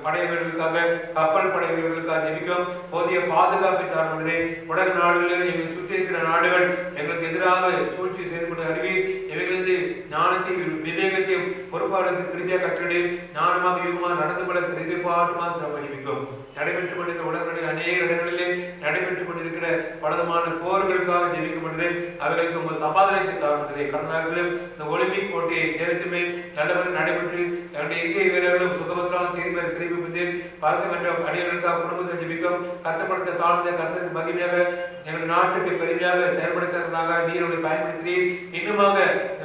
படை வீரர்களுக்காக, கப்பல் படை வீரர்களுக்காக ஜெபிக்கும். போதிய பாதுகாப்பை தரப்படுது. உலக நாடுகளில் எங்களை சுற்றி இருக்கிற நாடுகள் எங்களுக்கு எதிராக சூழ்ச்சி செயல்பட்டு அறிவி இவைகளிலிருந்து ஞானத்தையும் விவேகத்தையும் பொறுப்பு பொறுப்பாளருக்கு கிருபியா கட்டளை ஞானமாக யுகமாக நடந்து கொள்ள கிருபை பாட்டுமாக சமர்ப்பிக்கும். நடைபெற்றுக் கொண்டிருக்கிற உலகங்களில் அநேக இடங்களிலே நடைபெற்றுக் கொண்டிருக்கிற பலவிதமான போர்களுக்காக ஜெபிக்கப்படுது. அவைகளுக்கு உங்கள் சமாதானத்தை தாழ்ந்தது. கடந்த நாட்களிலும் இந்த ஒலிம்பிக் போட்டியை தேவத்துமே நல்லபடி நடைபெற்று தன்னுடைய இந்திய வீரர்களும் சுகபத்திரான தீர்ப்பை கிருபி பார்க்க வேண்டும். அடியவர்களுக்காக குடும்பத்தை ஜெபிக்கும். கத்தப்படுத்த தாழ்ந்த கத்தருக்கு மகிமையாக எங்களுடைய நாட்டுக்கு பெருமையாக செயல்படுத்துவதற்காக நீரை பயன்படுத்தி இன்னுமாக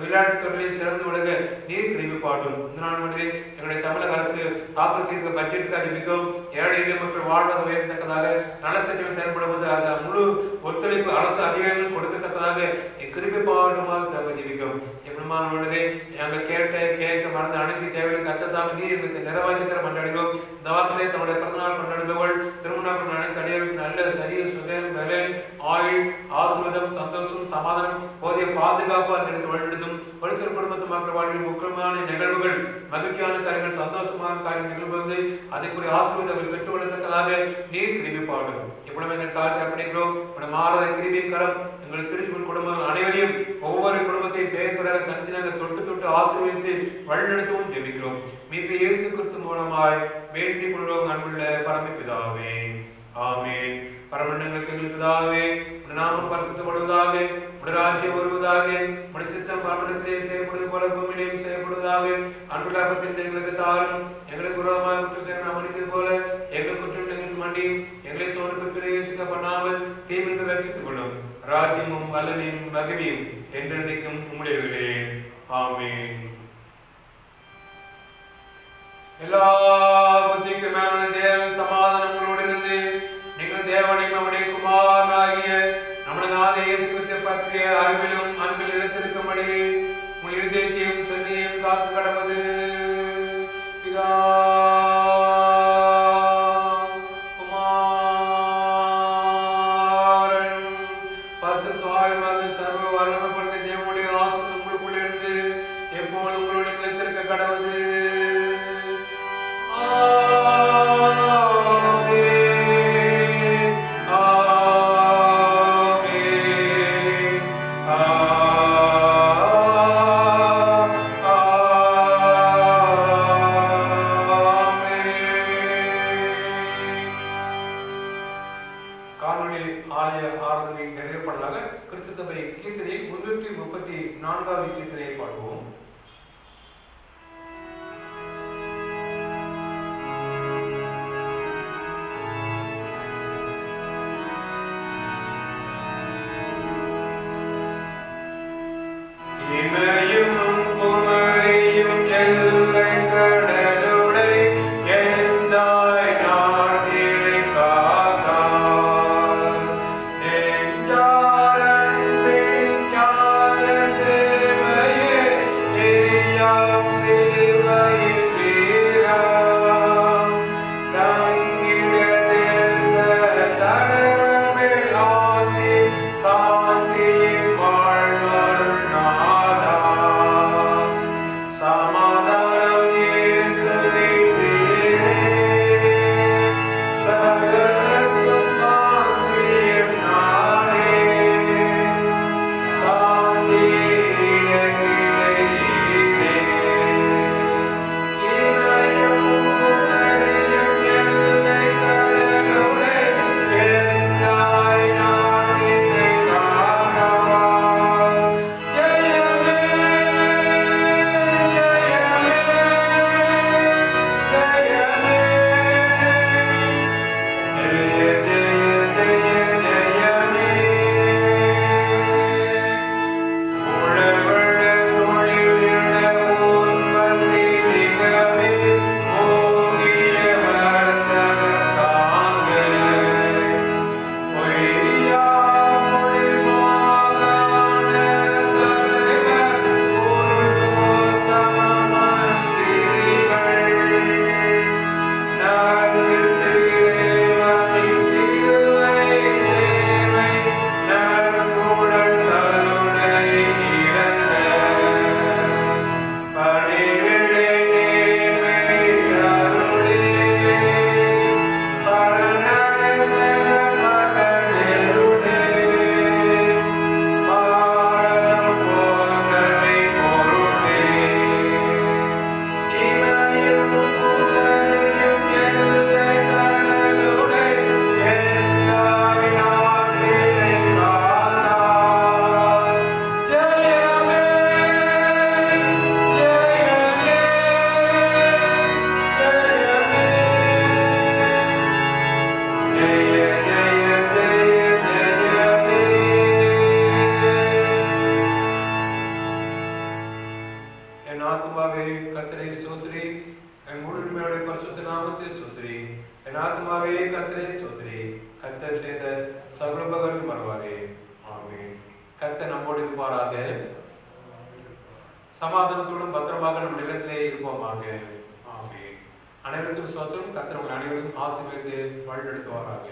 விளையாட்டு துறையில் சிறந்து விளங்க நீர் கிருபை பாட்டும். இந்த நாள் மனிதே எங்களுடைய தமிழக அரசு தாக்கல் செய்த பட்ஜெட்டுக்கு அறிவிக்கும். ஏழை எளிய மக்கள் வாழ்வாத உயர்த்தக்கதாக நலத்திட்டம் செயல்படுவது அது முழு ஒத்துழைப்பு அரசு அதிகாரிகள் கொடுக்கத்தக்கதாக கிருபை பாட்டுமாக சர்வஜீவிக்கும். எப்படிமானே நாங்கள் கேட்க மறந்த அனைத்து தேவைகளும் கத்ததாக நீர் எங்களுக்கு நிறைவாக்கி தர கொண்டாடுகிறோம். இந்த வாரத்திலே தம்முடைய பிறந்தநாள் கொண்டாடுபவர்கள் திருமணம் அனைத்து அடியவர்களுக்கு நல்ல சரிய சுகம் வேலை ஆயுள் ஆசீர்வாதம் சந்தோஷம் சமாதானம் போதிய பாதுகாப்பு எடுத்து வழிநடத்தும். பரிசு குடும்பத்து மக்கள் வாழ்வில் முக்கியமான நிகழ்வுகள் மகிழ்ச்சியான காரியங்கள் சந்தோஷமான காரியங்கள் நிகழ்வு அதற்குரிய ஆசீர்வாதங்கள் பெற்று வளர்த்தக்கதாக நீர் கிருபை பாடும். எப்பொழுதும் எங்கள் தாழ்த்தி அர்ப்பணிக்கிறோம். மாறாத கிருபை கரம் எங்கள் திருச்சி குடும்பங்கள் அனைவரையும் ஒவ்வொரு குடும்பத்தையும் பெயர் தொடர தனித்தனாக தொட்டு ஆசீர்வதித்து வழிநடத்தவும் ஜெபிக்கிறோம். மீட்பு இயேசு கிறிஸ்து மூலமாய் வேண்டிக் கொள்வோம். அன்புள்ள பரமபிதாவே, ஆமென். பரமண்டங்களுக்கு எங்கள் பிதாவே, உம்முடைய நாமம் பரிசுத்தப்படுவதாக, உம்முடைய ராஜ்யம் வருவதாக, உம்முடைய சித்தம் பரமண்டலத்திலே செய்யப்படுவது போல பூமியிலேயும் செய்யப்படுவதாக. அன்புள்ள அப்பத்தை எங்களுக்கு தாரும். எங்களுக்கு விரோதமாக குற்றம் செய்ய நாம் மன்னிப்பது போல எங்கள் குற்றம் எங்களுக்கு மன்னியும். எங்களை சோதனைக்கு பிரவேசிக்க பண்ணாமல் தீமைக்கு ரட்சித்துக் கொள்ளும். ராஜ்யமும் வல்லமையும் மகிமையும் என்றென்றைக்கும் உம்முடையவர்களே. ஆமென். எல்லா புத்திக்கு மேலான தேவ சமாதானம் உங்களோடு இருந்து நீங்கள் தேவனையும் நம்முடைய குமாரனாகிய நம்முடைய நாத இயேசு கிறிஸ்துவை பற்றிய அறிவிலும் அன்பில் எடுத்திருக்கும்படி உங்கள் இருதயத்தையும் செல்வியையும் காத்து கடவது. பிதா குமாரன் பரிசுத்த ஆவியாக சர்வ வல்லமையுள்ள தேவனுடைய ஆசீர்வாதம் உங்களுக்குள்ளே இருந்து எப்போதும் உங்களோடு நிலைத்திருக்க கடவது. கீர்த்தனையை பாடுவோம். கர்த்தரை ஸ்தோத்திரி. என் முழு உண்மையோட பரிசுத்த நாமத்தை ஸ்தோத்திரி. என் ஆத்மாவே கர்த்தரை ஸ்தோத்திரி. கர்த்தர் செய்த சகல உபகாரங்களையும் மறவாதே. ஆமென். கர்த்தர் நம்மோடு இருப்பாராக. சமாதானத்தோடும் பத்திரமாக நம் நிலத்திலே இருப்போமாக. ஆமென். அனைவருக்கும் ஸ்தோத்திரம். கர்த்தர் உங்கள் அனைவருக்கும் ஆசீர்வதித்து வழிநடத்துவாராக.